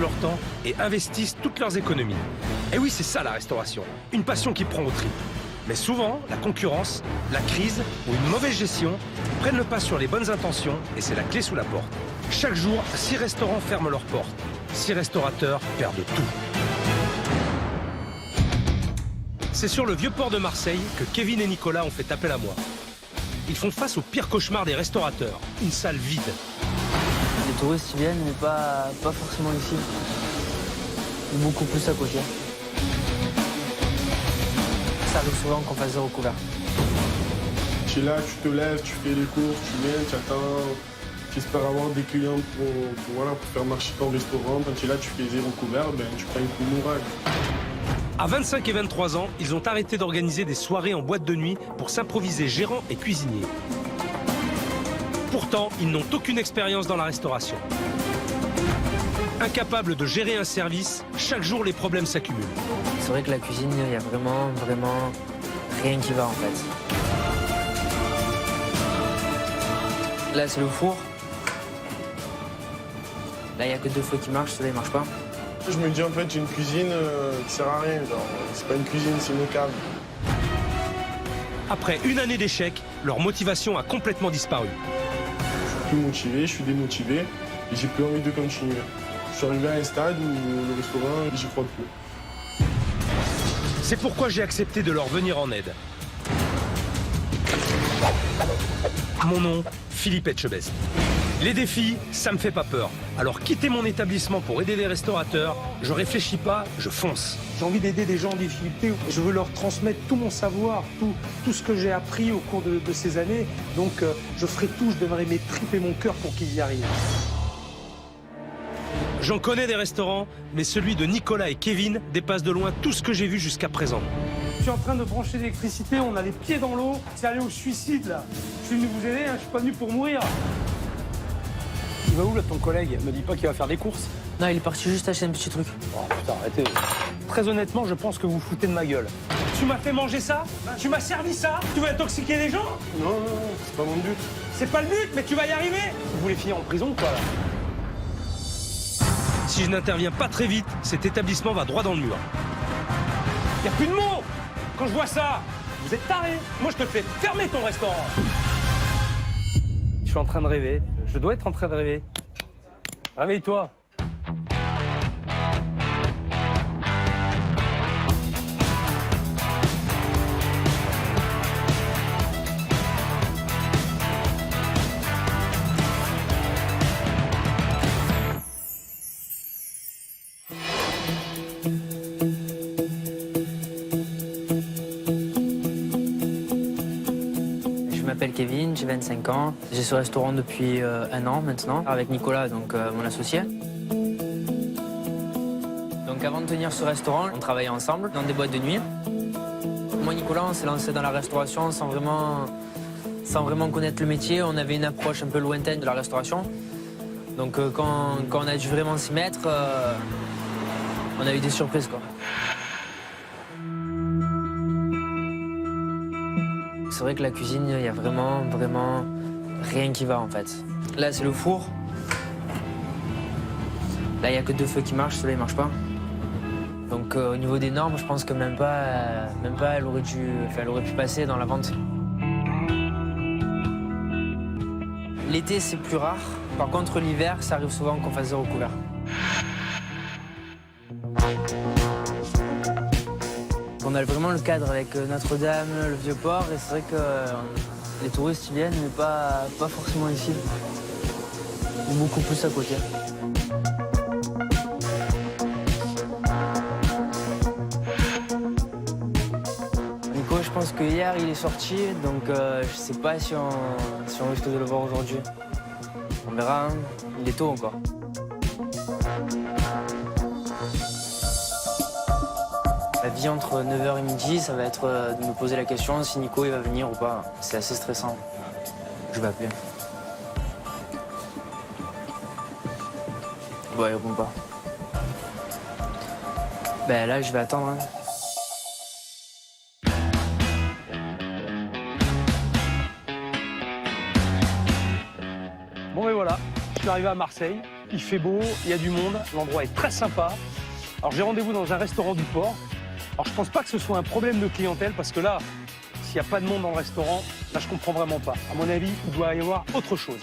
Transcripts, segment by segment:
leur temps et investissent toutes leurs économies. Et oui, c'est ça la restauration, une passion qui prend au tripes. Mais souvent, la concurrence, la crise ou une mauvaise gestion prennent le pas sur les bonnes intentions et c'est la clé sous la porte. Chaque jour, 6 restaurants ferment leurs portes. 6 restaurateurs perdent tout. C'est sur le vieux port de Marseille que Kevin et Nicolas ont fait appel à moi. Ils font face au pire cauchemar des restaurateurs, une salle vide. Les touristes y viennent, mais pas forcément ici. Beaucoup plus à côté. Ça arrive souvent qu'on fasse 0 couvert. Tu es là, tu te lèves, tu fais les courses, tu viens, tu attends, tu espères avoir des clients pour faire marcher ton restaurant. Quand tu es là, tu fais 0 couvert, ben, tu prends une coup de moral. À 25 et 23 ans, ils ont arrêté d'organiser des soirées en boîte de nuit pour s'improviser gérants et cuisiniers. Pourtant, ils n'ont aucune expérience dans la restauration. Incapables de gérer un service, chaque jour les problèmes s'accumulent. C'est vrai que la cuisine, il n'y a vraiment rien qui va en fait. Là, c'est le four. Là, il n'y a que 2 feux qui marchent, celui-là, il ne marche pas. Je me dis en fait, j'ai une cuisine qui sert à rien. C'est pas une cuisine, c'est une cave. Après une année d'échec, leur motivation a complètement disparu. Je suis plus motivé, je suis démotivé et j'ai plus envie de continuer. Je suis arrivé à un stade où le restaurant, j'y crois plus. C'est pourquoi j'ai accepté de leur venir en aide. Mon nom, Philippe Etchebest. Les défis, ça me fait pas peur. Alors quitter mon établissement pour aider les restaurateurs, je réfléchis pas, je fonce. J'ai envie d'aider des gens en difficulté. Je veux leur transmettre tout mon savoir, tout ce que j'ai appris au cours de ces années. Donc je ferai tout, je donnerai mes tripes et mon cœur pour qu'ils y arrivent. J'en connais des restaurants, mais celui de Nicolas et Kevin dépasse de loin tout ce que j'ai vu jusqu'à présent. Je suis en train de brancher l'électricité, on a les pieds dans l'eau. C'est aller au suicide là. Je suis venu vous aider, je suis pas venu pour mourir. Il va où là ton collègue? Me dis pas qu'il va faire des courses. Non, il est parti juste acheter un petit truc. Oh putain, arrêtez. Très honnêtement, je pense que vous foutez de ma gueule. Tu m'as fait manger ça? Tu m'as servi ça? Tu veux intoxiquer les gens? Non, c'est pas mon but. C'est pas le but, mais tu vas y arriver. Vous voulez finir en prison ou quoi là? Si je n'interviens pas très vite, cet établissement va droit dans le mur. Y a plus de mots. Quand je vois ça, vous êtes tarés. Moi, je te fais fermer ton restaurant. Je suis en train de rêver. Je dois être en train de rêver. Réveille-toi. Je m'appelle Kevin, j'ai 25 ans. J'ai ce restaurant depuis 1 an maintenant, avec Nicolas, donc mon associé. Donc avant de tenir ce restaurant, on travaillait ensemble dans des boîtes de nuit. Moi et Nicolas, on s'est lancé dans la restauration sans vraiment connaître le métier. On avait une approche un peu lointaine de la restauration. Donc quand on a dû vraiment s'y mettre, on a eu des surprises, quoi. C'est vrai que la cuisine, il n'y a vraiment rien qui va en fait. Là, c'est le four. Là, il n'y a que 2 feux qui marchent, celui-là, il ne marche pas. Donc au niveau des normes, je pense que même pas elle aurait pu passer dans la vente. L'été, c'est plus rare. Par contre, l'hiver, ça arrive souvent qu'on fasse 0 couvert. On a vraiment le cadre avec Notre-Dame, le Vieux-Port, et c'est vrai que les touristes y viennent, mais pas forcément ici. Beaucoup plus à côté. Nico, je pense que hier il est sorti, donc je sais pas si on risque de le voir aujourd'hui. On verra, hein. Il est tôt encore. La vie entre 9h et midi, ça va être de me poser la question si Nico il va venir ou pas. C'est assez stressant. Je vais appeler. Bon, il répond pas. Ben là, je vais attendre. Hein. Bon, et voilà, je suis arrivé à Marseille. il fait beau, il y a du monde, l'endroit est très sympa. Alors j'ai rendez-vous dans un restaurant du port. Alors je pense pas que ce soit un problème de clientèle parce que là, s'il n'y a pas de monde dans le restaurant, là je comprends vraiment pas. À mon avis, il doit y avoir autre chose.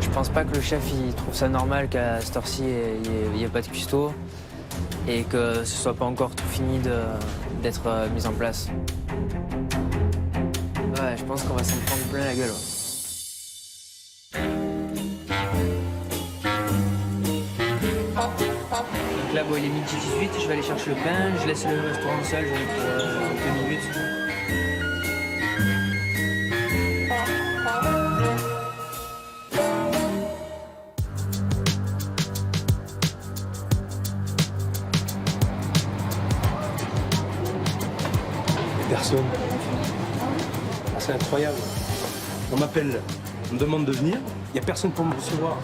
Je pense pas que le chef il trouve ça normal qu'à cette heure-ci il n'y ait pas de cuistot et que ce soit pas encore tout fini d'être mis en place. Ouais, je pense qu'on va s'en prendre plein la gueule. Ouais. Donc là, bon, il est midi 18, je vais aller chercher le pain, je laisse le restaurant seul, j'en ai pour 2 minutes. Personne. Ah, c'est incroyable. On m'appelle, on me demande de venir, il n'y a personne pour me recevoir.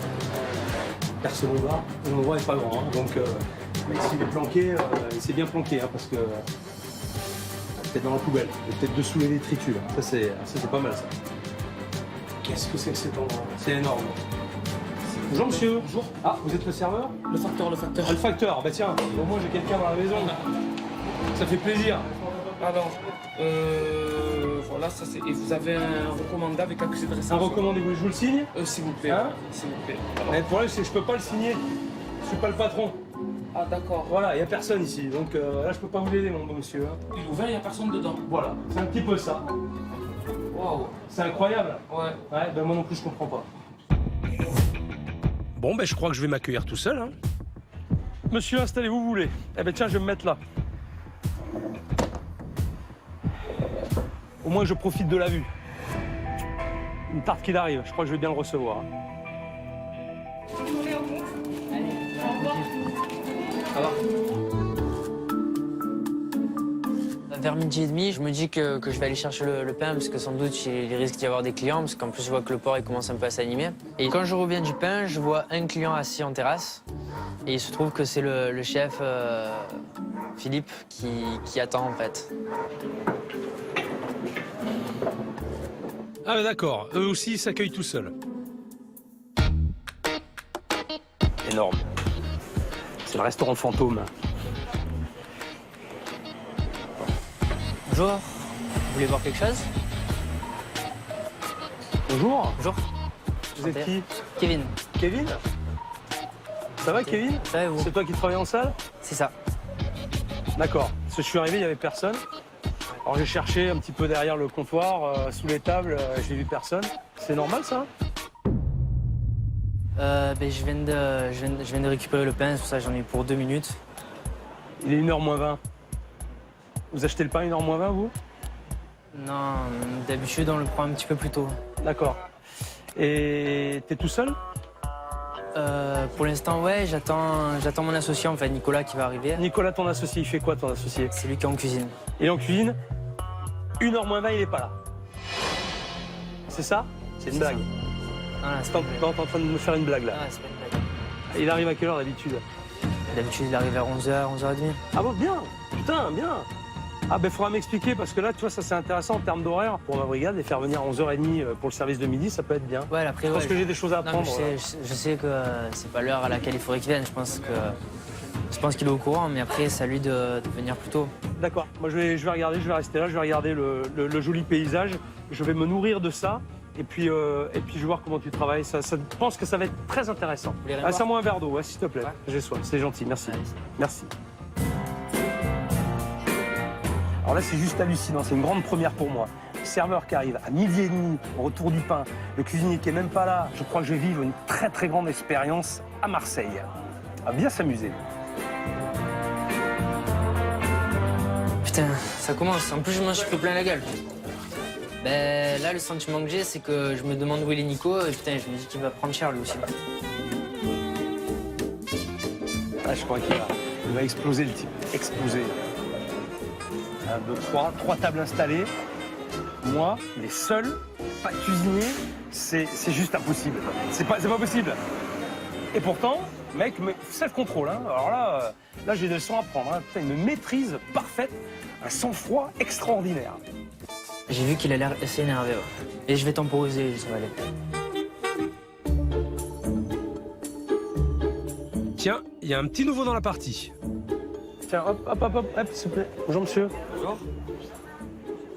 Personne au bar, l'endroit n'est pas grand, hein, donc s'il est planqué, il s'est bien planqué, hein, parce que peut-être dans la poubelle, peut-être dessous les détritus. Ça c'est pas mal ça. Qu'est-ce que c'est que cet endroit? C'est énorme. Bonjour monsieur. Bonjour. Ah, vous êtes le serveur? Le facteur. Ah, le facteur, bah tiens, au moins j'ai quelqu'un dans la maison. Ça fait plaisir. Alors, voilà, ça c'est. Et vous avez un recommandé avec accusé de Un réception. recommandé, je vous le signe? S'il vous plaît. Hein S'il vous plaît. Mais le problème c'est que je peux pas le signer. Je suis pas le patron. Ah d'accord. Voilà, il n'y a personne ici, donc là je peux pas vous aider mon bon monsieur. Hein. Il est ouvert, il n'y a personne dedans. Voilà, c'est un petit peu ça. Waouh. C'est incroyable. Ouais. Ouais, ben moi non plus je comprends pas. Bon ben je crois que je vais m'accueillir tout seul. Hein. Monsieur, installez-vous où vous voulez. Eh ben tiens, je vais me mettre là. Au moins je profite de la vue. Une tarte qu'il arrive, je crois que je vais bien le recevoir. Hein. Ça va. Vers midi et demi, je me dis que je vais aller chercher le pain parce que sans doute il risque d'y avoir des clients parce qu'en plus je vois que le port il commence un peu à s'animer. Et quand je reviens du pain, je vois un client assis en terrasse et il se trouve que c'est le chef Philippe qui attend en fait. Ah ben d'accord, eux aussi ils s'accueillent tout seuls. Énorme. C'est le restaurant fantôme. Bonjour, vous voulez voir quelque chose? Bonjour. Bonjour. Vous êtes qui? Kevin. Kevin? Ça va Kevin? Ça va et vous? C'est toi qui travailles en salle? C'est ça. D'accord. Parce que je suis arrivé, il n'y avait personne. Alors j'ai cherché un petit peu derrière le comptoir, sous les tables, j'ai vu personne. C'est normal ça? Ben, je viens de récupérer le pain, c'est pour ça que j'en ai pour 2 minutes. Il est 1h moins 20. Vous achetez le pain 1h moins 20 vous? Non, d'habitude on le prend un petit peu plus tôt. D'accord. Et t'es tout seul? Pour l'instant, ouais, j'attends mon associé, en fait, Nicolas, qui va arriver. Nicolas, ton associé, il fait quoi ton associé? C'est lui qui est en cuisine. Il est en cuisine, 1h moins 20, il est pas là. C'est ça? C'est une C'est blague. Non, là, c'est T'es pas une blague. en train de me faire une blague là. Ah, c'est pas une blague. Il arrive à quelle heure d'habitude? D'habitude, il arrive vers 11h, 11h30. Ah bon, bien. Putain, bien. Ah ben, faudra m'expliquer parce que là, tu vois, ça c'est intéressant en termes d'horaire pour ma brigade. Les faire venir à 11h30 pour le service de midi, ça peut être bien. Ouais, après, Je pense ouais, que j'ai des choses à non, apprendre. mais je sais que c'est pas l'heure à laquelle il faudrait qu'il vienne. Je pense qu'il est au courant, mais après, c'est à lui de venir plus tôt. D'accord. Moi, je vais regarder, je vais rester là, je vais regarder le joli paysage. Je vais me nourrir de ça. Et puis je vais voir comment tu travailles. Je pense que ça va être très intéressant. voulez rien Ah, boire? serre-moi un verre d'eau, ouais, s'il te plaît. Ouais. J'ai soif. C'est gentil, merci. Allez. Merci. Alors là, c'est juste hallucinant. C'est une grande première pour moi. Le serveur qui arrive à 12h30, au retour du pain. Le cuisinier qui est même pas là. Je crois que je vais vivre une très très grande expérience à Marseille. À bien s'amuser. Putain, ça commence. En plus, je mange plein la gueule. Ben là, le sentiment que j'ai, c'est que je me demande où il est Nico, et putain, je me dis qu'il va prendre cher lui aussi. Ah, je crois qu'il va exploser le type. Exploser. 1, 2, 3. 3 tables installées. Moi, il est seul, pas de cuisinier. C'est juste impossible. C'est pas possible. Et pourtant, mec, self-control. Hein. Alors là j'ai des leçons à prendre. Hein. Putain, une maîtrise parfaite, un sang-froid extraordinaire. J'ai vu qu'il a l'air assez énervé. Ouais. Et je vais temporiser, ça va aller. Tiens, il y a un petit nouveau dans la partie. Tiens, hop, hop, hop, hop, hop, s'il vous plaît. Bonjour, monsieur. Bonjour.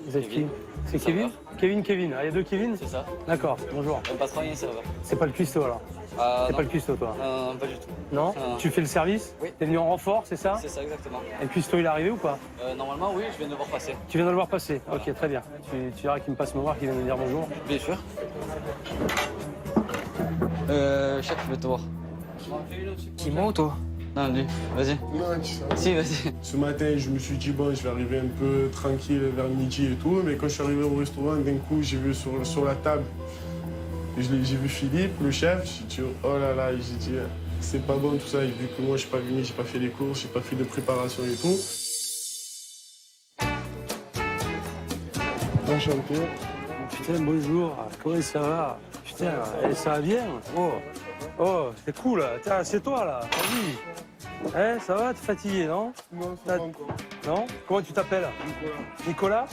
Vous êtes qui? C'est Kevin? Kevin. Ah, il y a deux Kevin? C'est ça. D'accord, bonjour. Un patron et un serveur. C'est pas le cuistot, alors? T'es pas le cuistot, toi? Pas du tout. Non? Tu fais le service? Oui. T'es venu en renfort, c'est ça? C'est ça, exactement. Et le cuistot, il est arrivé ou pas? Normalement, oui, je viens de voir passer. Tu viens de le voir passer? Ok, très bien. Tu verras qu'il me passe me voir, qu'il vient me dire bonjour. Bien sûr. Chef, je vais te voir. Qui, moi ou toi? Non, lui, vas-y. Non, tu sais. Si, vas-y. Ce matin, je me suis dit, bon, je vais arriver un peu tranquille vers midi et tout. Mais quand je suis arrivé au restaurant, d'un coup, j'ai vu sur la table, j'ai vu Philippe, le chef. J'ai dit, oh là là, j'ai dit, c'est pas bon tout ça. Et vu que moi, je suis pas venu, j'ai pas fait les courses, j'ai pas fait de préparation et tout. Enchanté. Putain, bonjour. Comment ça va? Putain, ça va bien? Oh, c'est cool, là. Tiens, assieds-toi, là. Vas-y. Hein, ça va? T'es fatigué, non? Non, c'est pas encore. Non? Comment tu t'appelles? Nicolas.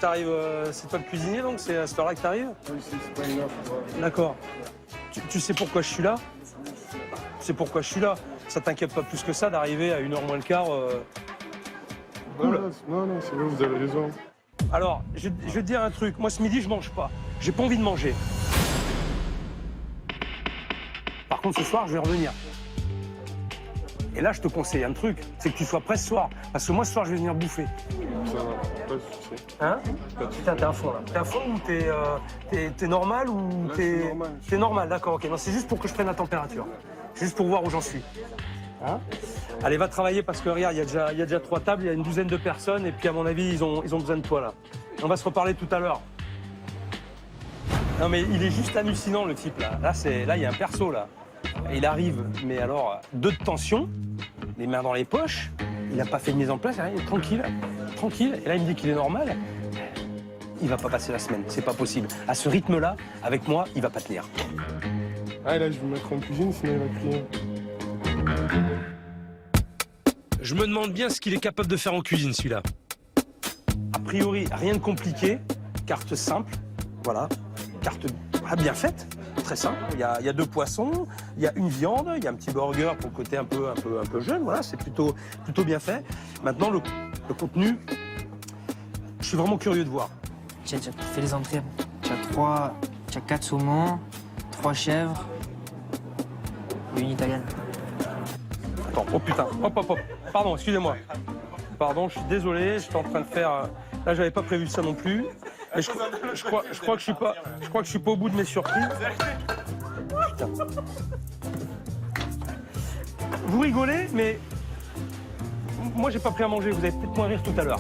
T'arrives, c'est toi le cuisinier, donc? C'est à cette heure-là que t'arrives? Oui, c'est pas une offre. D'accord. Tu sais pourquoi je suis là? Tu sais pourquoi je suis là? Ça t'inquiète pas plus que ça d'arriver à 1h moins le quart. Cool. Non, c'est vrai, vous avez raison. Alors, je vais te dire un truc. Moi, ce midi, je mange pas. J'ai pas envie de manger. Par contre, ce soir, je vais revenir. Et là, je te conseille un truc, c'est que tu sois prêt ce soir. Parce que moi, ce soir, je vais venir bouffer. Ça va, pas de souci. Hein? Putain, t'es à fond, là. T'es à fond ou t'es normal ou Là, je suis normal. T'es normal, d'accord, ok. Non, c'est juste pour que je prenne la température. Juste pour voir où j'en suis. Hein? Allez, va travailler parce que, regarde, il y a déjà 3 tables, il y a une douzaine de personnes. Et puis, à mon avis, ils ont besoin de toi, là. On va se reparler tout à l'heure. Non, mais il est juste hallucinant, le type, là. Là, il y a un perso, là. Il arrive, mais alors, 2 de tension, les mains dans les poches, il n'a pas fait de mise en place, rien, il est tranquille. Et là, il me dit qu'il est normal. Il va pas passer la semaine, c'est pas possible. À ce rythme-là, avec moi, il va pas tenir. Ah, là, je vais me mettre en cuisine, sinon il va crier. Je me demande bien ce qu'il est capable de faire en cuisine, celui-là. A priori, rien de compliqué, carte simple, voilà, carte bien faite, très simple. Il y a 2 poissons, il y a une viande, il y a un petit burger pour le côté un peu jeune, voilà, c'est plutôt bien fait. Maintenant, le contenu, je suis vraiment curieux de voir. Tiens, tu fais les entrées. Tu as 4 saumons, 3 chèvres et une italienne. Attends, oh putain, hop. Pardon, excusez-moi. Pardon, je suis désolé, j'étais en train de faire... Là, j'avais pas prévu ça non plus. Mais je crois que je suis pas au bout de mes surprises. Putain. Vous rigolez, mais moi j'ai pas pris à manger. Vous allez peut-être moins rire tout à l'heure.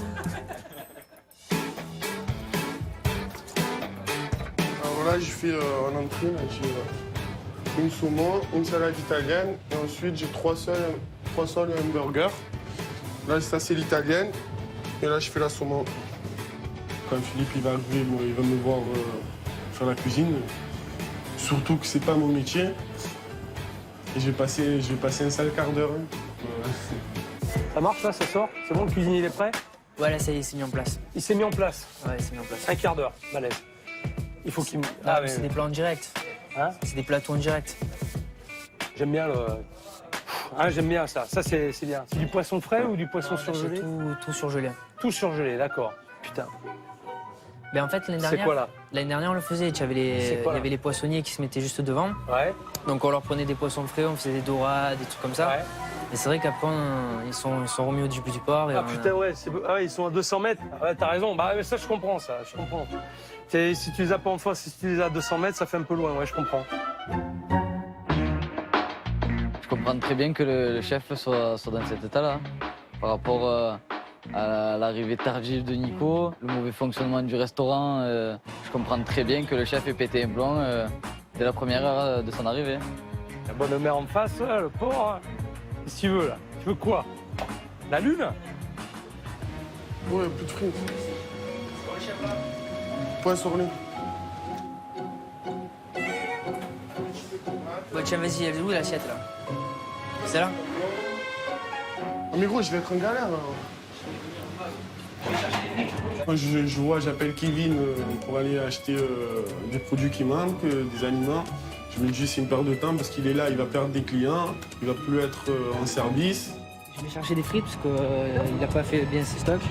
Alors là, j'ai fait en entrée, là, j'ai une saumon, une salade italienne, et ensuite j'ai 3 sols et un burger. Là, ça c'est l'italienne, et là je fais la saumon. Quand Philippe il va arriver, il va me voir faire la cuisine. Surtout que c'est pas mon métier. Et je vais passer un sale quart d'heure. Ça marche là, ça sort? C'est bon, le cuisinier il est prêt? Voilà, ça y est, il s'est mis en place. Il s'est mis en place. Ouais, il s'est mis en place. Un quart d'heure, balèze. Il faut qu'il me... Ah, mais c'est des plats en direct. Hein? C'est des plateaux en direct. J'aime bien le... Ah, j'aime bien ça. Ça, c'est bien. C'est du poisson frais ou du poisson surgelé? Tout surgelé. Tout surgelé, d'accord. Putain. Mais en fait, l'année C'est dernière, quoi là? l'année dernière, on le faisait. Il y avait les poissonniers qui se mettaient juste devant. Ouais. Donc, on leur prenait des poissons frais, on faisait des dorades, des trucs comme ça. Ouais. Et c'est vrai qu'après, ils sont remis au début du port. Et Ah putain, ouais, ils sont à 200 mètres. Ah, ouais, t'as raison. Bah, mais ça, je comprends, ça. Je comprends. Si tu les as pas en face, si tu les as à 200 mètres, ça fait un peu loin. Ouais, je comprends. Je comprends très bien que le chef soit dans cet état-là. Par rapport à l'arrivée tardive de Nico, le mauvais fonctionnement du restaurant, je comprends très bien que le chef ait pété un plomb dès la première heure de son arrivée. La bonne mère en face, le porc. Qu'est-ce que tu veux, là? Tu veux quoi? La lune? Ouais, plus de frites. Point sur lui. Bon, tiens, vas-y, elle est où l'assiette, là? C'est là? Ah, mais gros, je vais être en galère. Quand je vois, j'appelle Kevin pour aller acheter des produits qui manquent, des aliments. Je me dis c'est une perte de temps parce qu'il est là, il va perdre des clients, il va plus être en service. Je vais chercher des frites parce qu'il n'a pas fait bien ses stocks.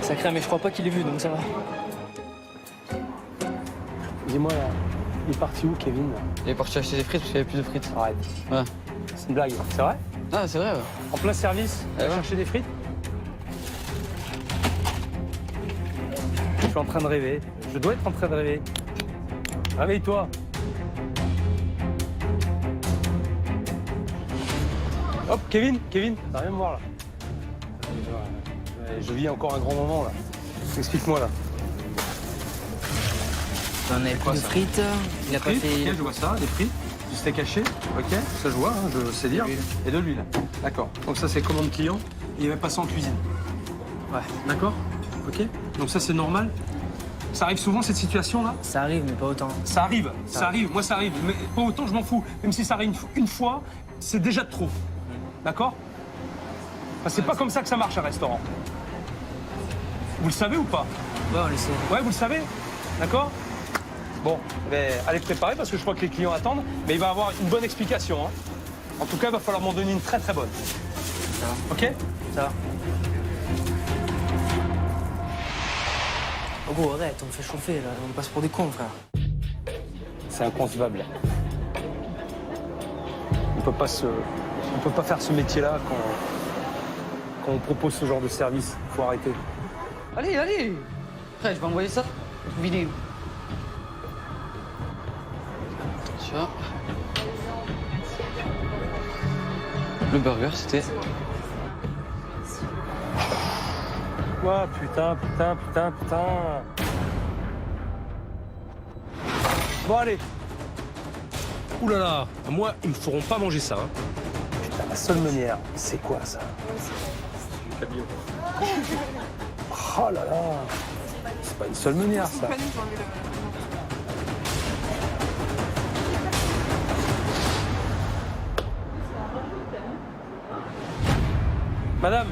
Ça craint, mais je crois pas qu'il ait vu, donc ça va. Dis-moi, là, il est parti où, Kevin là? Il est parti acheter des frites parce qu'il n'y avait plus de frites. Arrête. Ouais. C'est une blague. C'est vrai? Ah, c'est vrai, ouais. En plein service, il va ouais. chercher des frites? Je suis en train de rêver. Je dois être en train de rêver. Réveille-toi. Hop, Kevin, t'as rien à me voir là. Je vis encore un grand moment là. Explique-moi là. On avait plus de frites. Il a pas fait. Ok, je vois ça, des frites, du steak haché, ok, ça je vois, hein, je sais dire. Et de l'huile. D'accord. Donc ça c'est commande client, il va passer en cuisine. Ouais. D'accord? Ok. Donc ça c'est normal. Ça arrive souvent cette situation là? Ça arrive, mais pas autant. Ça arrive, moi ça arrive, mais pas autant je m'en fous. Même si ça arrive une fois, c'est déjà de trop. D'accord? Enfin, c'est pas comme ça que ça marche un restaurant. Vous le savez ou pas? Ouais, on le sait. Ouais, vous le savez? D'accord? Bon, mais allez préparer parce que je crois que les clients attendent, mais il va avoir une bonne explication. Hein. En tout cas, il va falloir m'en donner une très très bonne. Ça va. Ok? Ça va. Oh gros, arrête, on me fait chauffer là, on passe pour des cons, frère. C'est inconcevable. On peut pas faire ce métier-là quand on propose ce genre de service. Faut arrêter. Allez, allez. Frère, je vais envoyer ça. Vidéo. Attention. Le burger, c'était... Ouais, putain. Bon, allez. Ouh là là, moi, ils me feront pas manger ça. Hein. Putain, la seule meunière, c'est quoi ça? Oh là là. C'est pas une seule meunière, ça. Madame,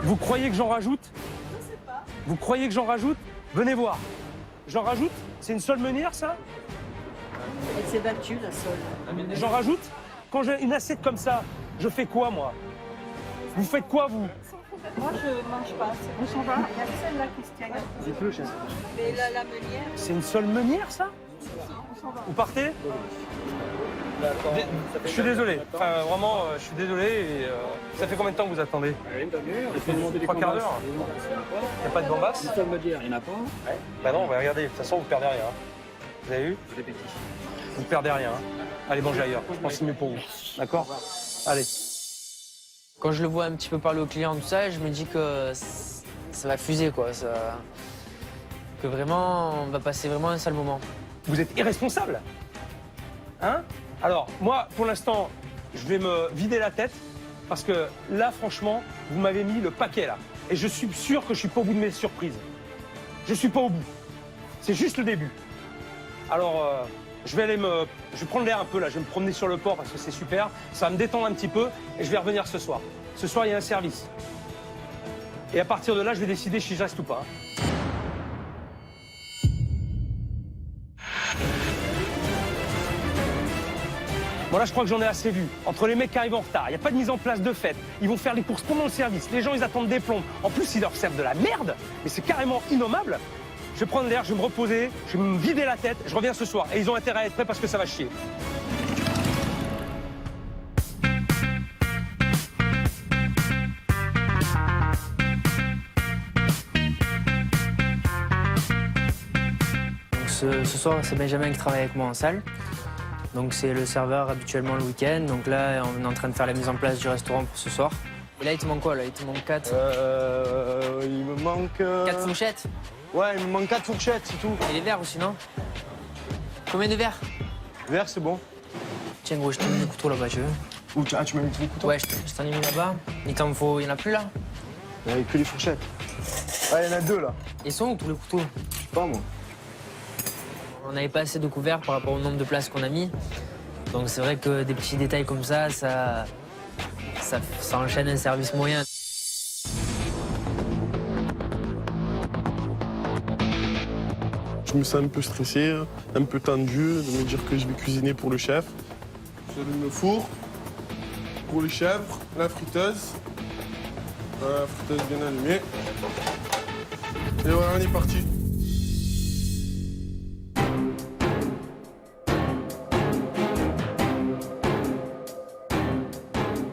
vous croyez que j'en rajoute? Je sais pas. Vous croyez que j'en rajoute? Venez voir. J'en rajoute? C'est une seule meunière, ça? Elle s'est battue, la seule. J'en rajoute? Quand j'ai une assiette comme ça, je fais quoi, moi? Vous faites quoi, vous? Moi, je mange pas. On s'en va. Il y a que celle-là qui se tient. Mais là, la meunière, C'est une seule meunière, ça? on s'en va. Vous partez? Je suis désolé. Enfin, vraiment, je suis désolé. Et, ça fait combien de temps que vous attendez? Trois quarts d'heure. Il n'y a pas de bambasse? Ça me dire, il n'y en a pas. Bah non, bah regardez, de toute façon, vous perdez rien. Vous avez vu? Vous perdez rien. Allez, mangez ailleurs. Je pense que c'est mieux pour vous. D'accord? Allez. Quand je le vois un petit peu parler aux clients, tout ça, je me dis que ça va fuser, quoi. Que vraiment, on va passer vraiment un sale moment. Vous êtes irresponsable. Hein? Alors, moi, pour l'instant, je vais me vider la tête parce que là, franchement, vous m'avez mis le paquet, là. Et je suis sûr que je suis pas au bout de mes surprises. Je suis pas au bout. C'est juste le début. Alors, je vais prendre l'air un peu, là. Je vais me promener sur le port parce que c'est super. Ça va me détendre un petit peu et je vais revenir ce soir. Ce soir, il y a un service. Et à partir de là, je vais décider si je reste ou pas. Bon là, je crois que j'en ai assez vu. Entre les mecs qui arrivent en retard, il n'y a pas de mise en place de fête. Ils vont faire les courses pendant le service. Les gens, ils attendent des plombs. En plus, ils leur servent de la merde. Mais c'est carrément innommable. Je vais prendre l'air, je vais me reposer, je vais me vider la tête. Je reviens ce soir. Et ils ont intérêt à être prêts parce que ça va chier. Donc ce soir, c'est Benjamin qui travaille avec moi en salle. Donc c'est le serveur habituellement le week-end. Donc là, on est en train de faire la mise en place du restaurant pour ce soir. Et là, il te manque quoi là? Il te manque 4 Il me manque... 4 fourchettes? Ouais, il me manque 4 fourchettes, c'est tout. Et les verres aussi, non? Combien de verres? Vert, c'est bon. Tiens gros, je t'ai mis le couteau là-bas, tu veux? Où tu m'as mis ton couteau? Ouais, je t'en ai mis là-bas. Il t'en faut... Il y en a plus là? Il n'y avait que les fourchettes. Ouais, il y en a 2 là. Ils sont où tous les couteaux? Je sais pas, moi. On n'avait pas assez de couverts par rapport au nombre de places qu'on a mis. Donc c'est vrai que des petits détails comme ça enchaîne un service moyen. Je me sens un peu stressé, un peu tendu de me dire que je vais cuisiner pour le chef. J'allume le four pour les chèvres, la friteuse. Voilà, la friteuse bien allumée. Et voilà, on est parti.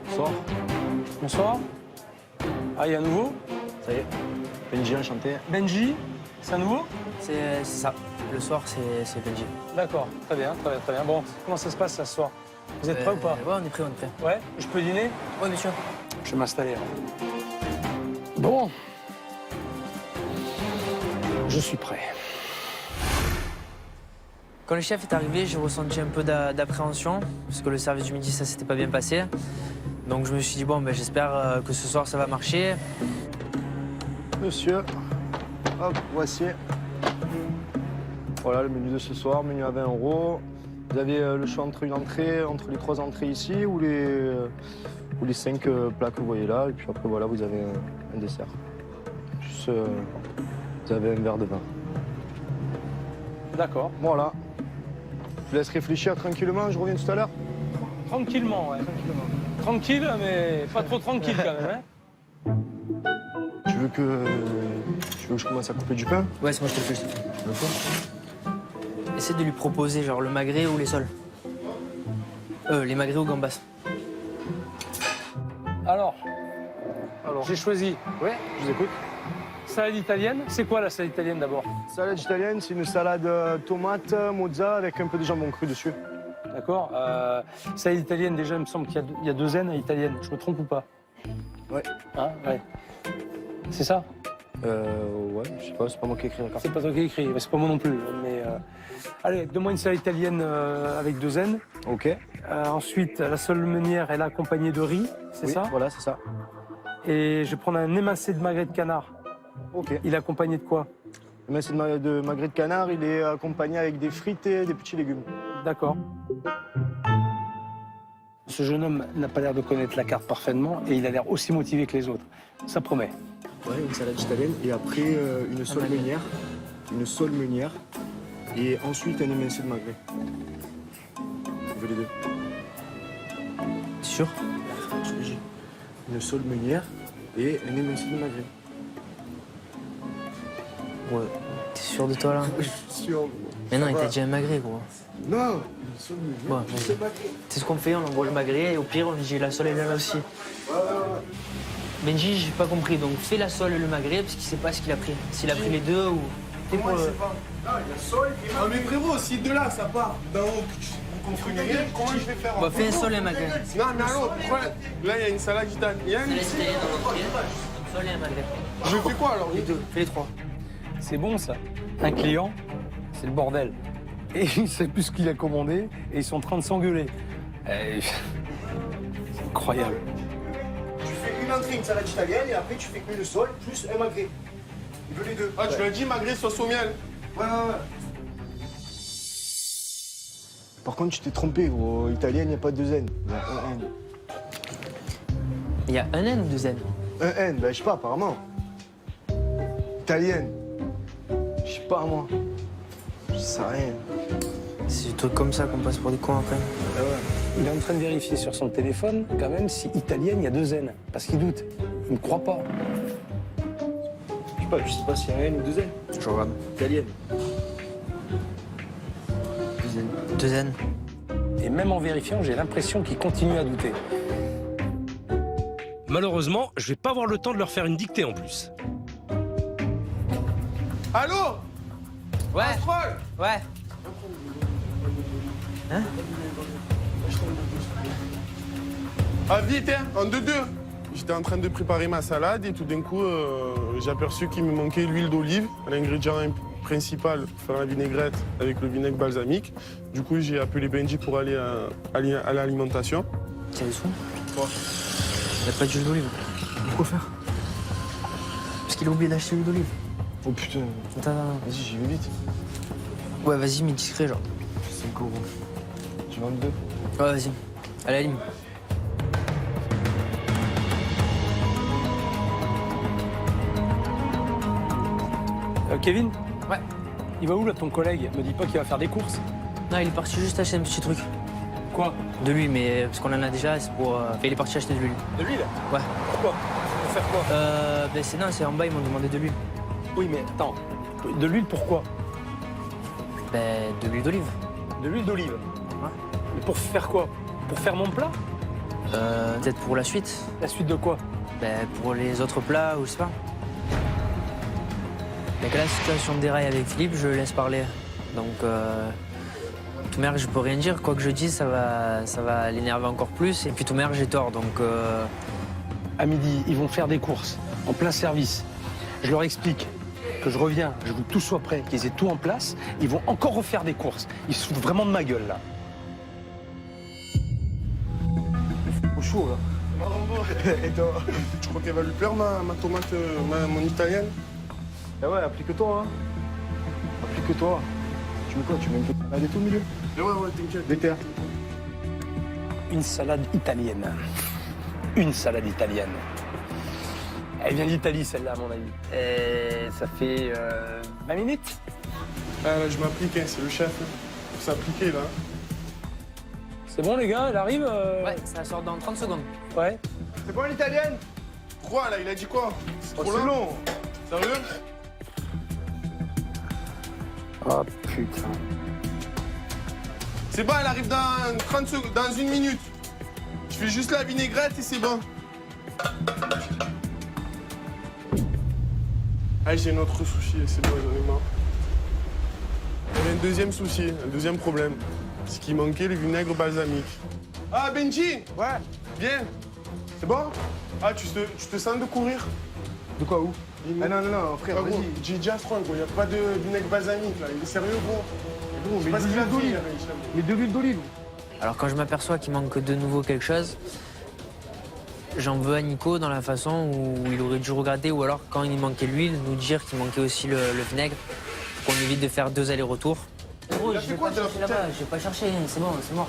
Bonsoir. Bonsoir. Ah, il y a un nouveau? Ça y est, Benji enchanté. Benji, c'est un nouveau? C'est ça. Le soir, c'est Benji. D'accord, très bien, très bien, très bien. Bon, comment ça se passe ce soir? Vous êtes prêts ou pas? Ouais, on est prêt, on est prêt. Ouais, je peux dîner? Ouais, bien sûr. Je vais m'installer. Bon. Je suis prêt. Quand le chef est arrivé, j'ai ressenti un peu d'appréhension, parce que le service du midi, ça s'était pas bien passé. Donc je me suis dit, bon, ben, j'espère que ce soir, ça va marcher. Monsieur, hop, voici. Voilà le menu de ce soir, menu à 20 €. Vous avez le choix entre une entrée, entre les 3 entrées ici, ou les 5 plats que vous voyez là. Et puis après, voilà, vous avez un dessert. Juste, vous avez un verre de vin. D'accord. Voilà. Je vous laisse réfléchir tranquillement, je reviens tout à l'heure. Tranquillement, ouais. Tranquille, mais pas trop tranquille quand même, hein. Tu veux que je commence à couper du pain? Ouais, c'est moi qui te le fais. Essaie de lui proposer genre le magret ou les sols. Les magrets ou gambas. Alors, j'ai choisi. Oui, je vous écoute. Salade italienne. C'est quoi la salade italienne d'abord? Salade italienne, c'est une salade tomate, mozza avec un peu de jambon cru dessus. D'accord. Salade italienne, déjà, il me semble qu'il y a 2 N à italienne. Je me trompe ou pas? Ouais. Hein? Ouais. C'est ça? Ouais, je sais pas, c'est pas moi qui ai écrit la carte. C'est pas toi qui as écrit, c'est pas moi non plus. Mais allez, donne-moi une salade italienne avec 2 N. Ok. Ensuite, la seule meunière, elle est accompagnée de riz, c'est Oui, ça? voilà, c'est ça. Et je vais prendre un émincé de magret de canard. Ok. Il est accompagné de quoi? Le masset de magret de canard, il est accompagné avec des frites et des petits légumes. D'accord. Ce jeune homme n'a pas l'air de connaître la carte parfaitement et il a l'air aussi motivé que les autres. Ça promet. Ouais, une salade italienne et après une sole meunière. Une sole meunière. Et ensuite un émincé de magret. Vous veux les deux? T'es sûr? Une sole meunière et un émincé de magret. Ouais. T'es sûr de toi là? Je suis sûr. Mais non, il va. t'a dit un magret, gros. Non, une sole meunière. Ouais, vas-y. C'est ce qu'on fait, on envoie le magret et au pire, on dit la sole est là aussi. Benji, j'ai pas compris, donc fais la sole et le magret parce qu'il sait pas ce qu'il a pris. S'il a pris les deux ou. Comment il sait pas? Non, il y a sol et ah, mais frérot, si de là ça part d'en haut, vous comprenez rien, comment je vais faire? Bah, fais un sol et un magret. Non, mais alors, pourquoi? Là, il y a une salade italienne. Salade italienne en entrée, un sol et un magret. Je fais quoi alors? Les deux, fais les 3. C'est bon ça. Un client, c'est le bordel. Et il sait plus ce qu'il a commandé et ils sont en train de s'engueuler. C'est incroyable. Tu fais une entrée, une salade italienne et après tu fais une sole plus un magret. Il veut les deux. Ah, tu l'as dit, magret sauce au miel. Ouais. Par contre, tu t'es trompé, gros. Italienne, il n'y a pas de 2 N. Il y a un N. Il y a un N ou 2 N? Un N, ben je sais pas, apparemment. Italienne. Je sais pas, moi. Je sais rien. C'est des trucs comme ça qu'on passe pour des cons après. Ah ouais. Il est en train de vérifier sur son téléphone quand même si italienne, il y a 2 N. Parce qu'il doute. Il ne croit pas. Je sais pas s'il y a un N ou 2 N. Je regarde. Italienne. 2 N. Et même en vérifiant, j'ai l'impression qu'il continue à douter. Malheureusement, je vais pas avoir le temps de leur faire une dictée en plus. Allô? Ouais, Astrol? ouais. Hein? Ah, vite, hein, en 2-2. J'étais en train de préparer ma salade et tout d'un coup, j'ai aperçu qu'il me manquait l'huile d'olive, l'ingrédient principal pour faire la vinaigrette avec le vinaigre balsamique. Du coup, j'ai appelé Benji pour aller à l'alimentation. Tiens les sous. Quoi? Il n'y a pas d'huile d'olive. Pourquoi faire? Parce qu'il a oublié d'acheter l'huile d'olive. Oh putain. Attends. Vas-y, j'y vais vite. Ouais, vas-y, mais discret, genre. 5 €. Tu vends 2? Ouais, vas-y. À la ligne. Kevin? Ouais. Il va où là ton collègue? Me dis pas qu'il va faire des courses. Non, il est parti juste acheter un petit truc. Quoi? De l'huile, mais parce qu'on en a déjà, c'est pour. Il est parti acheter de l'huile. De l'huile? Ouais. Pourquoi? Pour faire quoi? Ben c'est en bas, ils m'ont demandé de l'huile. Oui, mais attends. De l'huile pourquoi? Ben, de l'huile d'olive. De l'huile d'olive. Ouais. Mais pour faire quoi? Pour faire mon plat? Peut-être pour la suite. La suite de quoi? Ben, pour les autres plats, ou je sais pas. Mais que la situation déraille avec Philippe, je le laisse parler. Donc, tout merde, je peux rien dire. Quoi que je dise, ça va l'énerver encore plus. Et puis tout merde, j'ai tort. Donc, À midi, ils vont faire des courses en plein service. Je leur explique que je reviens, je veux que tout soit prêt, qu'ils aient tout en place. Ils vont encore refaire des courses. Ils se foutent vraiment de ma gueule, là. Au chaud, là. Et toi, tu crois qu'elle va lui plaire ma tomate, mon italienne? Eh ouais, applique-toi, hein. Applique-toi. Tu mets quoi? Tu mets une petite salade et tout au milieu? Ouais, t'inquiète. Des terres. Une salade italienne. Une salade italienne. Elle vient d'Italie, celle-là, à mon avis. Et ça fait 20 minutes. Je m'applique, hein, c'est le chef. Faut s'appliquer, là. C'est bon, les gars, elle arrive ouais, ça sort dans 30 secondes. Ouais. C'est bon l'italienne? Quoi, là? Il a dit quoi? C'est Oh, trop c'est long. long. Sérieux? Oh, putain. C'est bon, elle arrive dans 30 secondes, dans 1 minute. Je fais juste la vinaigrette et c'est bon. Ah, j'ai un autre souci, c'est bon, j'en ai marre. Il y avait un deuxième souci, un deuxième problème. C'est qu'il manquait le vinaigre balsamique. Ah, Benji! Ouais. Viens! C'est bon? Ah, tu te sens de courir? De quoi, où? Ah non, frère, Ah, gros, vas-y. j'ai déjà froid, gros. Il n'y a pas de vinaigre balsamique, là. Il est sérieux, gros? Gros, Je sais mais pas de ce qu'il a l'huile dit, d'olive. là, Hicham. Mais de l'huile d'olive. Alors quand je m'aperçois qu'il manque de nouveau quelque chose, j'en veux à Nico dans la façon où il aurait dû regarder, ou alors quand il manquait l'huile, nous dire qu'il manquait aussi le vinaigre, pour qu'on évite de faire 2 allers-retours. Gros, Il a je fait vais quoi pas de la chercher là-bas, bouteille? je vais pas chercher, c'est bon, c'est mort.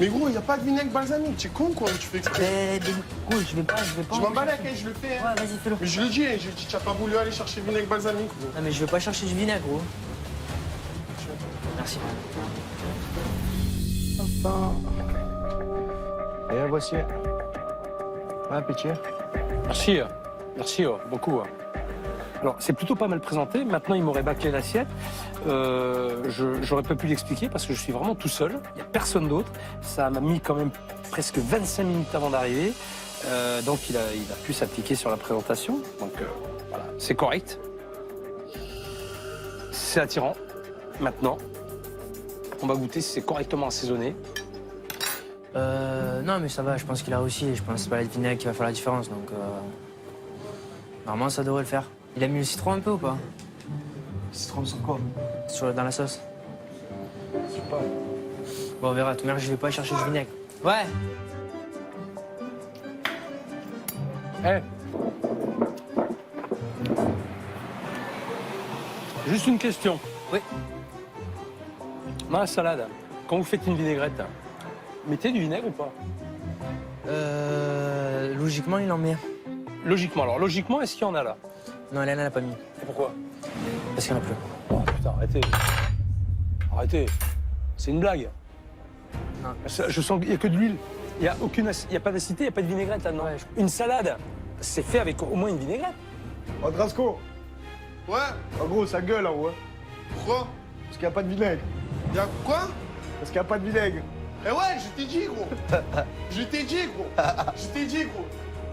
Mais gros, il n'y a pas de vinaigre balsamique. Tu es con, quoi? Tu fais exprès. Gros, je vais pas. Je m'en bats la caisse, je le fais. Hein. Ouais, vas-y, fais-le. Mais je le dis, tu n'as pas voulu aller chercher le vinaigre balsamique, gros. Non, mais je vais pas chercher du vinaigre, gros. Merci. Et voici. Bon appétit. Merci, merci beaucoup. Alors, c'est plutôt pas mal présenté. Maintenant, il m'aurait bâclé l'assiette. J'aurais pas pu l'expliquer parce que je suis vraiment tout seul. Il n'y a personne d'autre. Ça m'a mis quand même presque 25 minutes avant d'arriver. Donc, il a pu s'appliquer sur la présentation. Donc, voilà, c'est correct. C'est attirant. Maintenant, on va goûter si c'est correctement assaisonné. Non, mais ça va, je pense qu'il a réussi. Je pense que c'est pas le vinaigre qui va faire la différence, donc... Normalement, ça devrait le faire. Il a mis le citron un peu ou pas? Citron sur quoi? Dans la sauce. Je sais pas. Bon, on verra. Tout merde, je vais pas chercher du vinaigre. Ouais. Juste une question. Oui. Dans la salade, quand vous faites une vinaigrette, mettez du vinaigre ou pas? Logiquement, il en met. Logiquement. Alors, logiquement, est-ce qu'il y en a là? Non, Hélène, elle a pas mis. Et pourquoi? Parce qu'il y en a plus. Oh putain, arrêtez. Arrêtez. C'est une blague. Non. Je sens qu'il n'y a que de l'huile. Il n'y a pas d'acidité, il n'y a pas de vinaigrette là-dedans. Ouais, Une salade, c'est fait avec au moins une vinaigrette. Oh, Drasco. Ouais, En gros, ça gueule, en haut. Hein. pourquoi? Parce qu'il n'y a pas de vinaigre. Y'a quoi? Parce qu'il n'y a pas de vinaigre. Eh ouais, je t'ai dit, gros. Je t'ai dit, gros. Je t'ai dit, gros.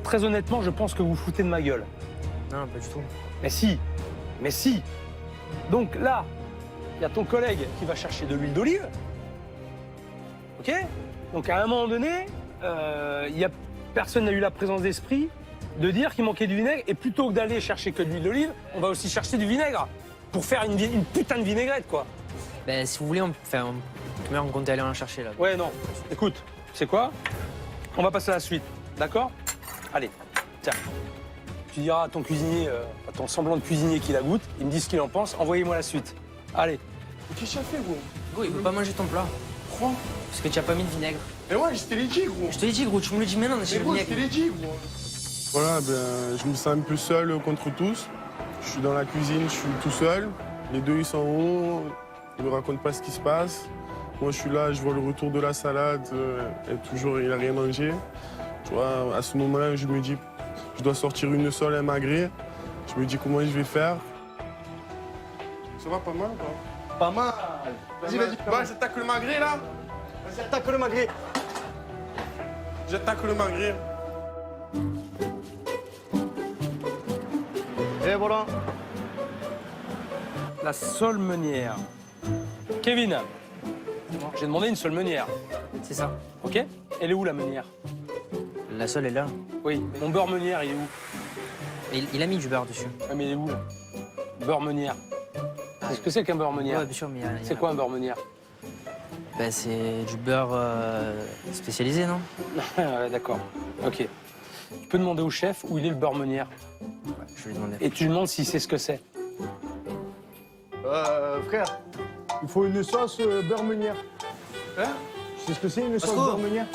Très honnêtement, je pense que vous foutez de ma gueule. Non, pas du tout. Mais si. Mais si. Donc là, il y a ton collègue qui va chercher de l'huile d'olive. OK? Donc à un moment donné, personne n'a eu la présence d'esprit de dire qu'il manquait du vinaigre. Et plutôt que d'aller chercher que de l'huile d'olive, on va aussi chercher du vinaigre. Pour faire une putain de vinaigrette, quoi. Ben, si vous voulez, on comptait aller en chercher, là. Ouais, non. Écoute, c'est quoi? On va passer à la suite. D'accord? Allez, tiens. Tu diras à ton cuisinier, à ton semblant de cuisinier qui la goûte, il me dit ce qu'il en pense, envoyez-moi la suite. Allez. Mais qu'est-ce que tu as fait, gros? Gros, il veut pas manger ton plat. Pourquoi? Parce que tu as pas mis de vinaigre. Eh ouais, je te l'ai dit, gros. Je te l'ai dit, gros, tu me le dis maintenant, Mais j'ai le gros, je vinaigre. te l'ai dit, gros. Voilà, ben, je me sens un peu seul contre tous. Je suis dans la cuisine, je suis tout seul. Les deux, ils sont en haut, ils ne me racontent pas ce qui se passe. Moi, je suis là, je vois le retour de la salade, et toujours, il n'a rien mangé. Tu vois, à ce moment-là, je me dis, je dois sortir une sole, un magret. Je me dis comment je vais faire. Ça va pas mal, quoi. Pas mal. Vas-y, vas-y. Bah, j'attaque le magret, là. Vas-y, attaque le magret. J'attaque le magret. Et voilà. La sole meunière. Kevin, j'ai demandé une sole meunière. C'est ça. Ok? Elle est où la meunière? La sole est là. Oui, mon beurre meunière, il est où? Et il a mis du beurre dessus. Ah, mais il est où là? Beurre meunière. Qu'est-ce que c'est qu'un beurre meunière? Ouais, bien sûr, mais il y a- C'est quoi un beurre meunière? Ben, c'est du beurre spécialisé, non? Ouais, d'accord. Ok. Tu peux demander au chef où il est le beurre meunière. Je vais lui demander. Et tu lui demandes s'il sait ce que c'est. Frère, il faut une sauce beurre meunière. Hein? Tu sais ce que c'est une sauce Pasco. beurre meunière?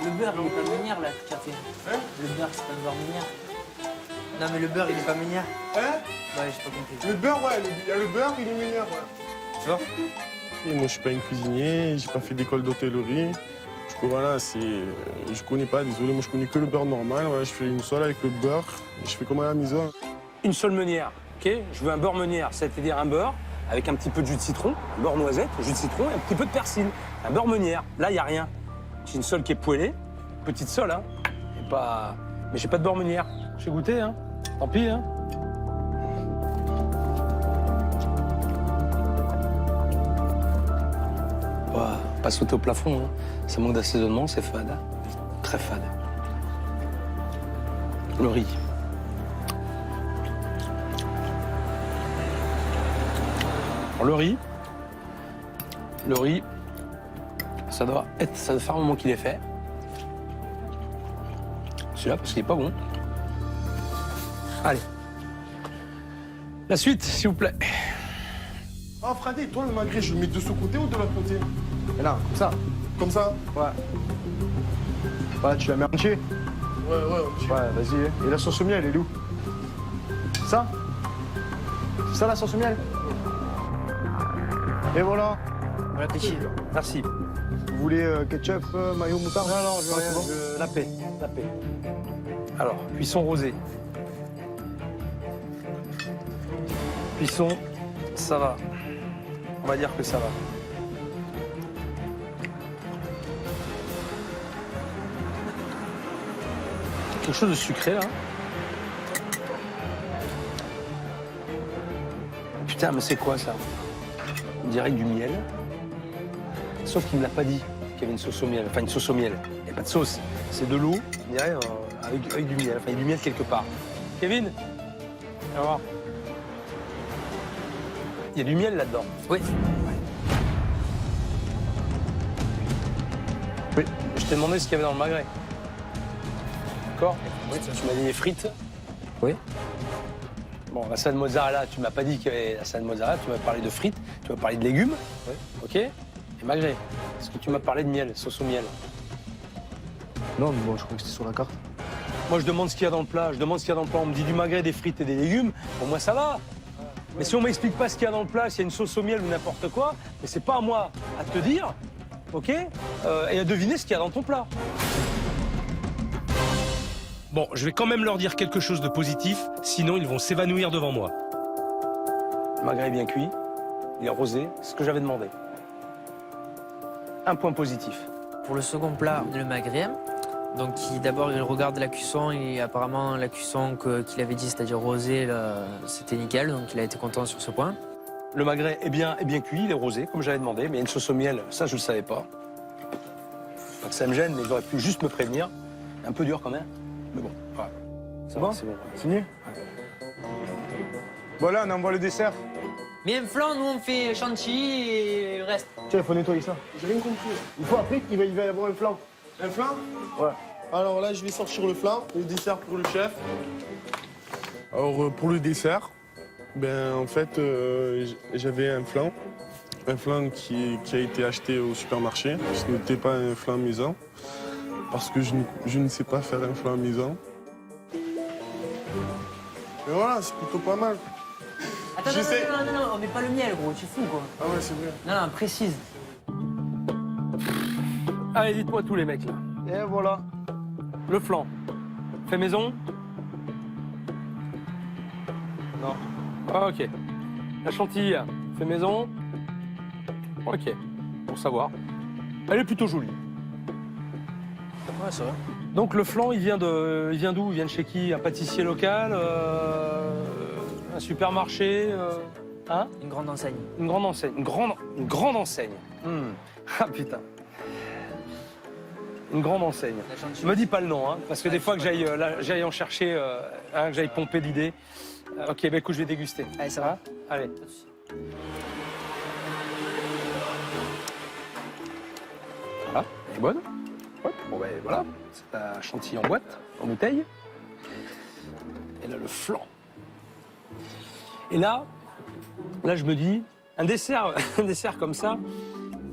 Le beurre, il est pas meunière, là, que tu as fait. Hein? Le beurre, c'est pas un beurre meunière. Non, mais le beurre, il est pas meunière. Hein? Ouais, j'ai pas compris. Le beurre, ouais, il y a le beurre, il est meilleur, ouais. Tu vois? Et moi, je suis pas un cuisinier, j'ai pas fait d'école d'hôtellerie. Du coup, voilà, je connais pas, désolé, moi, je connais que le beurre normal. Voilà, je fais une sole avec le beurre, et je fais comme à la maison. Une seule meunière, ok? Je veux un beurre meunière, c'est-à-dire un beurre avec un petit peu de jus de citron, un beurre noisette, jus de citron et un petit peu de persil. Un beurre meunière. Là, il n'y a rien. J'ai une sole qui est poêlée, petite sole, hein. Et pas... Mais j'ai pas de beurre meunière. J'ai goûté, hein. Tant pis, hein. Ouah, pas sauter au plafond, hein. Ça manque d'assaisonnement, c'est fade. Hein. Très fade. Le riz. Alors, le riz, ça doit faire un moment qu'il est fait. Celui-là, parce qu'il est pas bon. Allez. La suite, s'il vous plaît. Ah, Fradé, toi, le magret, je le mets de ce côté ou de l'autre côté? Et là, comme ça. Comme ça? Ouais. Ouais, tu la mets entier. Ouais, ok. Ouais, vas-y. Et la sauce au miel, elle est où? Ça? C'est ça la sauce au miel? Et voilà. Bon appétit. Merci. Vous voulez ketchup, mayo, moutarde? Non, je veux rien. La paix, la paix. Alors, cuisson rosée. Cuisson, ça va. On va dire que ça va. Quelque chose de sucré, là. Putain, mais c'est quoi, ça? On dirait du miel. Sauf qu'il ne me l'a pas dit qu'il y avait une sauce au miel. Enfin, une sauce au miel. Il n'y a pas de sauce. C'est de l'eau, on dirait, avec du miel. Enfin, il y a du miel quelque part. Kevin, viens voir. Il y a du miel là-dedans. Oui. Oui. Je t'ai demandé ce qu'il y avait dans le magret. D'accord? Oui. Tu m'as dit les frites. Oui. Bon, la salade mozzarella, tu m'as pas dit qu'il y avait la salade mozzarella. Tu m'as parlé de frites. Tu m'as parlé de légumes. Oui. OK? Et magret. Est-ce que tu m'as parlé de miel, sauce au miel? Non, mais bon, je crois que c'était sur la carte. Moi, je demande ce qu'il y a dans le plat. Je demande ce qu'il y a dans le plat. On me dit du magret, des frites et des légumes. Pour moi, ça va. Mais si on m'explique pas ce qu'il y a dans le plat, s'il y a une sauce au miel ou n'importe quoi, mais c'est pas à moi à te dire, OK? Et à deviner ce qu'il y a dans ton plat. Bon, je vais quand même leur dire quelque chose de positif, sinon ils vont s'évanouir devant moi. Le magret est bien cuit. Il est rosé. C'est ce que j'avais demandé. Un point positif. Pour le second plat, le magret. Donc d'abord il regarde la cuisson et apparemment la cuisson qu'il avait dit, c'est-à-dire rosé, c'était nickel, donc il a été content sur ce point. Le magret est bien cuit, il est rosé, comme j'avais demandé, mais il y a une sauce au miel, ça je le savais pas. Donc ça me gêne, mais ils auraient pu juste me prévenir. Un peu dur quand même, mais bon, voilà. C'est bon? C'est bon. Fini? Voilà, on envoie le dessert. Mais un flan, nous on fait chantilly et le reste. Tiens, il faut nettoyer ça. J'ai rien compris. Il faut après qu'il va y avoir un flan. Un flan? Ouais. Alors là, je vais sortir le flan, le dessert pour le chef. Alors, pour le dessert, ben, en fait, j'avais un flan qui a été acheté au supermarché. Ce n'était pas un flan maison, parce que je ne sais pas faire un flan maison. Mais voilà, c'est plutôt pas mal. Attends, J'essaie. non, on met pas le miel, gros, tu fous, quoi. Ah ouais, c'est vrai. Non, précise. Allez, dites-moi tous les mecs, là. Et voilà. Le flan. Fait maison? Non. Ah, ok. La chantilly, fait maison? Ok. Pour savoir. Elle est plutôt jolie. Ouais, c'est vrai. Donc le flan, il vient d'où? Il vient de chez qui? Un pâtissier local? Un supermarché? Hein? Une grande enseigne. Une grande enseigne. Une grande enseigne. Ah putain. Une grande enseigne. La chantilly. Me dis pas le nom, hein, parce que des fois que j'aille en chercher, que j'aille pomper l'idée. Ok, bah écoute, je vais déguster. Allez, ça va. Allez. Voilà, elle est bonne. Ouais, bon ben voilà, c'est la chantilly en boîte, en bouteille. Et là, le flan. Et là je me dis, un dessert comme ça,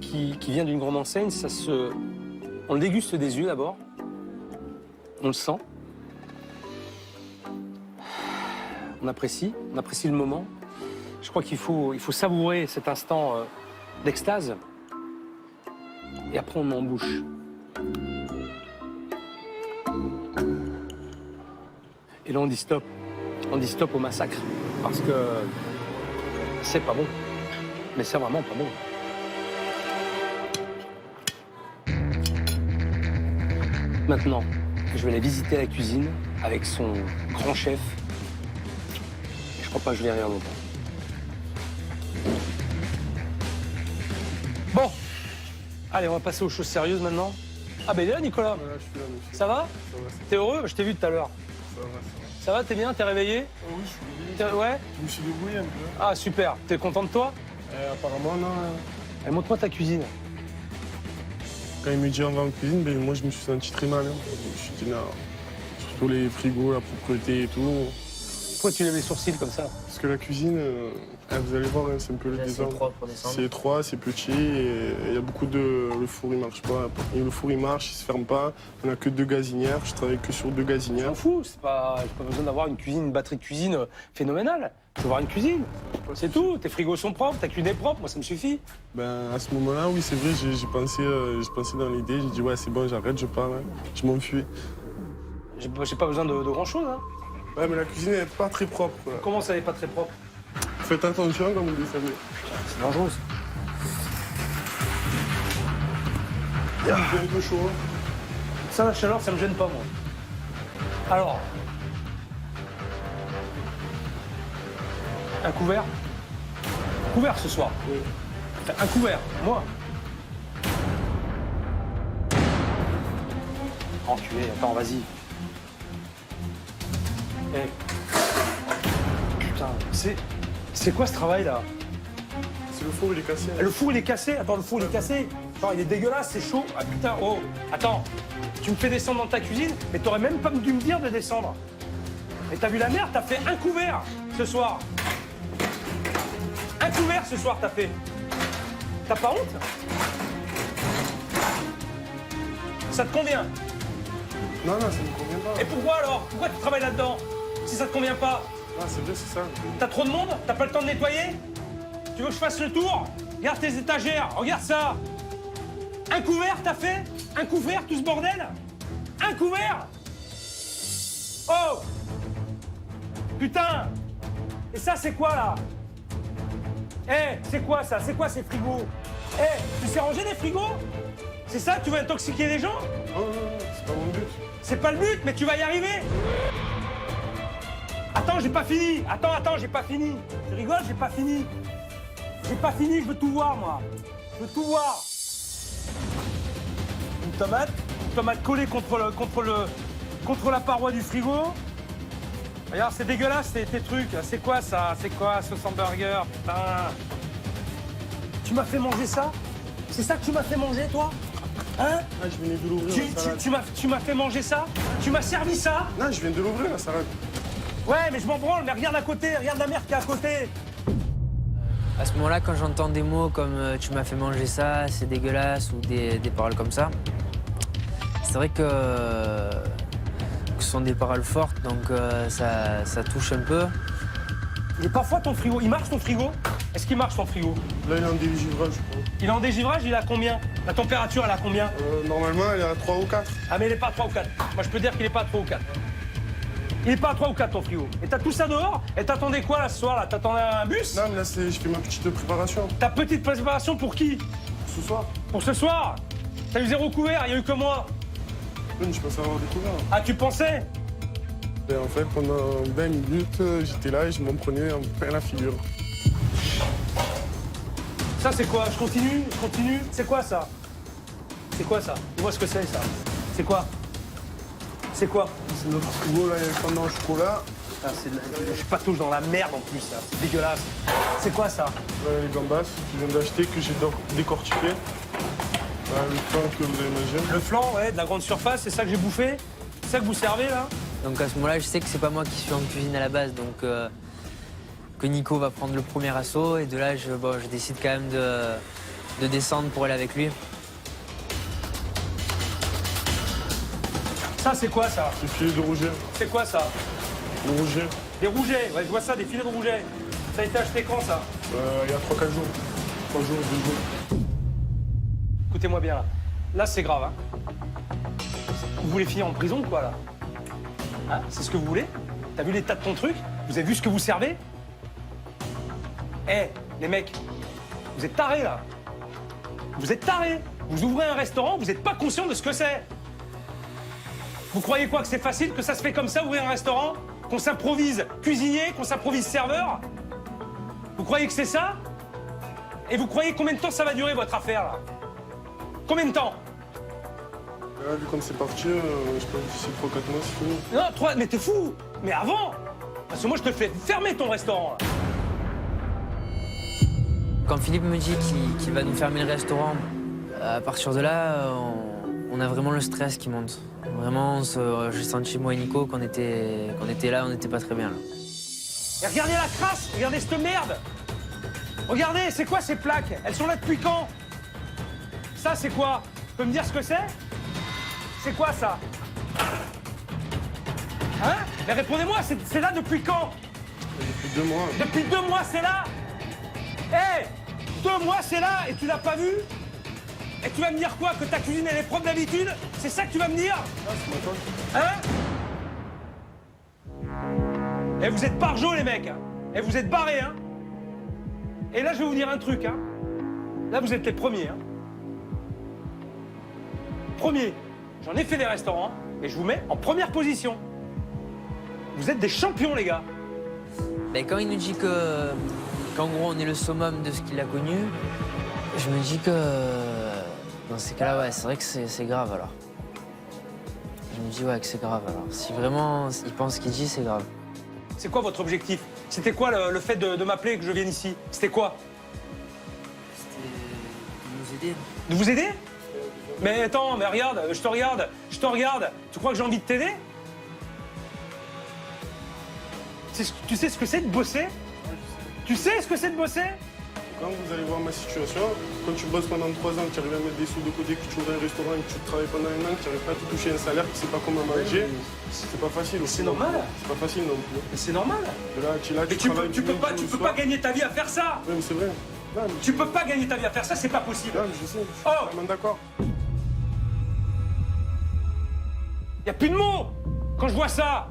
qui vient d'une grande enseigne, on le déguste des yeux d'abord. On le sent. On apprécie le moment. Je crois qu'il faut savourer cet instant d'extase. Et après, on met en bouche. Et là, on dit stop. On dit stop au massacre. Parce que c'est pas bon. Mais c'est vraiment pas bon. Maintenant, je vais aller visiter la cuisine avec son grand chef. Je crois pas que je vais rire longtemps. Bon, allez, on va passer aux choses sérieuses maintenant. Ah ben il est là, Nicolas. Voilà, je suis là, monsieur. Ça va? Ça va, T'es heureux? Je t'ai vu tout à l'heure. ça va. Ça va? T'es bien? T'es réveillé? Oh oui, je suis débrouillé. Ouais? Je me suis débrouillé un peu. Ah super. T'es content de toi? Apparemment, non. Allez, montre-moi ta cuisine. Quand il me dit on va en cuisine, ben, moi je me suis senti très mal. Hein. Je me suis dit non. Surtout les frigos, la propreté et tout. Pourquoi tu lèves les sourcils comme ça? Parce que la cuisine, vous allez voir, hein, c'est un peu le Là, c'est désordre. propre pour descendre. C'est étroit, c'est petit, et il y a beaucoup de... Le four, il marche pas. Et le four, il marche, il se ferme pas. On n'a que 2 gazinières. Je travaille que sur 2 Je gazinières. m'en fous, j'ai pas besoin d'avoir une cuisine, une batterie de cuisine phénoménale. Je veux voir une cuisine. C'est tout. Tes frigos sont propres, ta cuisine est propre, moi ça me suffit. Ben, à ce moment-là, oui, c'est vrai, j'ai pensé dans l'idée. J'ai dit, ouais, c'est bon, j'arrête, je pars. Hein. Je m'enfuis. J'ai pas besoin de grand chose, hein. Ouais, mais la cuisine n'est pas très propre. Là. Comment ça n'est pas très propre? Faites attention quand vous descendez. C'est dangereux. Il fait un peu chaud. Hein. Ça, la chaleur, ça me gêne pas, moi. Alors. Un couvert? Un couvert ce soir. Enfin, un couvert, moi. Enculé, attends, vas-y. Eh. Putain, c'est quoi ce travail là? C'est le four, il est cassé. Hein. Le four il est cassé. Attends, le four il est cassé. Attends, il est dégueulasse, c'est chaud. Ah putain, oh. Attends, tu me fais descendre dans ta cuisine, mais t'aurais même pas dû me dire de descendre. Et t'as vu la merde, t'as fait un couvert ce soir. Un couvert ce soir, t'as fait. T'as pas honte? Ça te convient? Non, ça me convient pas. Et pourquoi alors? Pourquoi tu travailles là-dedans? Si ça te convient pas? Ah, c'est vrai, c'est ça. T'as trop de monde? T'as pas le temps de nettoyer? Tu veux que je fasse le tour? Regarde tes étagères, regarde ça! Un couvert, t'as fait? Un couvert, tout ce bordel? Un couvert? Oh! Putain! Et ça, c'est quoi, là? Eh, c'est quoi, ça? C'est quoi, ces frigos? Eh, tu sais ranger les frigos? C'est ça? Tu veux intoxiquer les gens? Non, c'est pas mon but. C'est pas le but, mais tu vas y arriver! Attends, j'ai pas fini! Attends, j'ai pas fini! Tu rigoles, j'ai pas fini! J'ai pas fini, je veux tout voir, moi! Je veux tout voir! Une tomate collée contre la paroi du frigo. Regarde, c'est dégueulasse, tes trucs. C'est quoi, ça? C'est quoi, sauce hamburger? Putain! Tu m'as fait manger ça? C'est ça que tu m'as fait manger, toi? Hein? Ah, je venais de l'ouvrir, la salade. Tu m'as fait manger ça? Tu m'as servi ça? Non, je viens de l'ouvrir, la salade. Ouais, mais je m'en branle, mais regarde à côté, regarde la merde qui est à côté. À ce moment-là, quand j'entends des mots comme tu m'as fait manger ça, c'est dégueulasse ou des paroles comme ça, c'est vrai que ce sont des paroles fortes, donc ça touche un peu. Mais parfois ton frigo, il marche ton frigo? Est-ce qu'il marche ton frigo? Là, il est en dégivrage, je crois. Il est en dégivrage, il est à combien? La température, elle est à combien? Normalement, elle est à 3 ou 4. Ah mais il est pas à 3 ou 4. Moi je peux dire qu'il est pas à 3 ou 4. Il est pas à 3 ou 4 ton frigo. Et t'as tout ça dehors? Et t'attendais quoi là ce soir là? T'attendais un bus? Non, mais là, je fais ma petite préparation. Ta petite préparation pour qui? Ce soir, Pour ce soir? T'as eu 0 couvert, il y a eu que moi. je pense avoir découvert. Ah tu pensais? Et en fait, pendant 20 minutes, j'étais là et je m'en prenais en plein la figure. Ça c'est quoi? Je continue? C'est quoi ça? C'est quoi ça? Dis-moi ce que c'est ça. C'est quoi? C'est quoi? C'est notre frigo, là, il y a pendant au chocolat. Ah, je patouche dans la merde en plus, ça. C'est dégueulasse. C'est quoi ça? Les gambas que je viens d'acheter, que j'ai décortiqué. Le pain que vous avez mangé. Le flan, ouais, de la grande surface, c'est ça que j'ai bouffé? C'est ça que vous servez là? Donc à ce moment-là, je sais que c'est pas moi qui suis en cuisine à la base, donc que Nico va prendre le premier assaut. Et de là, je décide quand même de descendre pour aller avec lui. Ça, c'est quoi ça? Des filets de rouget. C'est quoi ça? Le rouget, Des rougets, ouais, je vois ça, des filets de rouget. Ça a été acheté quand ça? il y a 3-4 jours. 3 jours, 2 jours. Écoutez-moi bien là. Là, c'est grave, hein. Vous voulez finir en prison ou quoi là? Hein? C'est ce que vous voulez? T'as vu l'état de ton truc? Vous avez vu ce que vous servez? Eh, les mecs, vous êtes tarés là. Vous êtes tarés. Vous ouvrez un restaurant, vous n'êtes pas conscient de ce que c'est. Vous croyez quoi, que c'est facile, que ça se fait comme ça, ouvrir un restaurant? Qu'on s'improvise cuisinier, qu'on s'improvise serveur? Vous croyez que c'est ça? Et vous croyez combien de temps ça va durer votre affaire là? Combien de temps? Là, vu comme c'est parti, je sais pas, d'ici 3-4 mois, c'est fini. Non, 3, mais t'es fou! Mais avant! Parce que moi, je te fais fermer ton restaurant, là. Quand Philippe me dit qu'il va nous fermer le restaurant, à partir de là, on a vraiment le stress qui monte. Vraiment, j'ai senti, moi et Nico, qu'on était là, on n'était pas très bien, là. Et regardez la crasse! Regardez cette merde! Regardez, c'est quoi ces plaques? Elles sont là depuis quand? Ça, c'est quoi? Tu peux me dire ce que c'est? C'est quoi, ça? Hein? Mais répondez-moi, c'est là depuis quand? Depuis 2 mois. Depuis 2 mois, c'est là? Hé! 2 mois, c'est là et tu l'as pas vu? Et tu vas me dire quoi? Que ta cuisine, elle est propre d'habitude? C'est ça que tu vas me dire? Ah, c'est ma faute. Hein? Et vous êtes parjos, les mecs, hein? Et vous êtes barrés, hein? Et là, je vais vous dire un truc, hein? Là, vous êtes les premiers, hein? Premiers. J'en ai fait des restaurants et je vous mets en première position. Vous êtes des champions, les gars. Ben, quand il nous dit qu'en gros, on est le summum de ce qu'il a connu, je me dis que dans ces cas-là, ouais, c'est vrai que c'est grave, alors. Je me dis, ouais, que c'est grave, alors. Si vraiment il pense ce qu'il dit, c'est grave. C'est quoi votre objectif? C'était quoi le fait de m'appeler et que je vienne ici? C'était quoi? C'était de nous aider. De vous aider? Mais attends, mais regarde, je te regarde. Tu crois que j'ai envie de t'aider? Tu sais ce que c'est de bosser? Tu sais ce que c'est de bosser? Quand vous allez voir ma situation, quand tu bosses pendant 3 ans, que tu arrives à mettre des sous de côté, que tu ouvres un restaurant, que tu travailles pendant 1 an, que tu n'arrives pas à te toucher un salaire, que tu sais pas comment manger, c'est pas facile. C'est normal. C'est pas facile non plus. Mais c'est normal. Là, Mais tu peux pas gagner ta vie à faire ça. Oui, mais c'est vrai. Non, mais Tu peux pas gagner ta vie à faire ça, c'est pas possible. non, mais je sais, je suis Oh vraiment d'accord. Y a plus de mots quand je vois ça.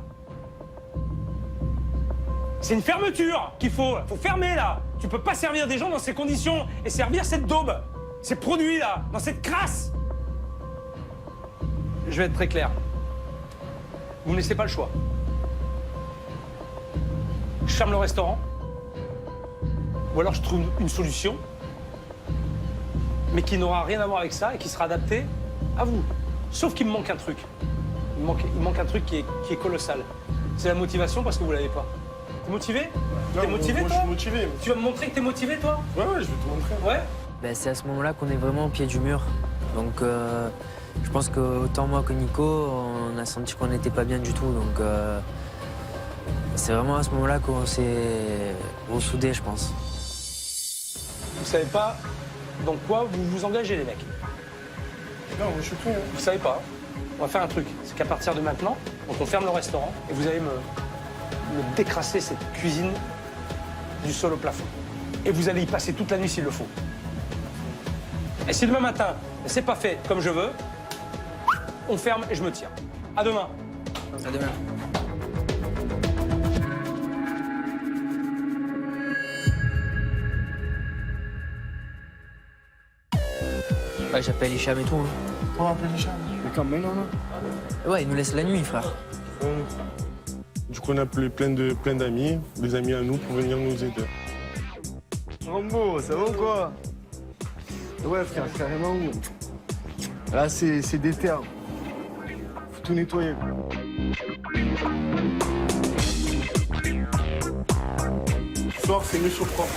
C'est une fermeture qu'il faut. Faut fermer là. Tu peux pas servir des gens dans ces conditions et servir cette daube, ces produits là, dans cette crasse. Je vais être très clair. Vous me laissez pas le choix. Je ferme le restaurant. Ou alors je trouve une solution, mais qui n'aura rien à voir avec ça et qui sera adaptée à vous. Sauf qu'il me manque un truc. Il me manque un truc qui est colossal. C'est la motivation parce que vous l'avez pas. T'es motivé? T'es motivé, moi, toi? je suis motivé. Tu vas me montrer que t'es motivé, toi? Ouais, je vais te montrer. Ouais? Ben, c'est à ce moment-là qu'on est vraiment au pied du mur. Donc je pense que autant moi que Nico, on a senti qu'on n'était pas bien du tout. Donc c'est vraiment à ce moment-là qu'on s'est ressoudés, je pense. Vous savez pas dans quoi vous vous engagez, les mecs. Non, moi, je suis prêt. Vous savez pas. On va faire un truc. C'est qu'à partir de maintenant, donc on ferme le restaurant et vous allez me décrasser cette cuisine du sol au plafond. Et vous allez y passer toute la nuit s'il le faut. Et si demain matin, c'est pas fait comme je veux, on ferme et je me tire. À demain. À demain. Ouais, j'appelle Hicham et tout. Hein. On va appeler Hicham. Mais quand même, non. Ouais, il nous laisse la nuit, frère. Du coup, on a appelé plein d'amis, des amis à nous, pour venir nous aider. Rambo, ça va ou quoi? Ouais, frère, carrément. Là, c'est des terres. Faut tout nettoyer. Ce soir, c'est mieux sur propre.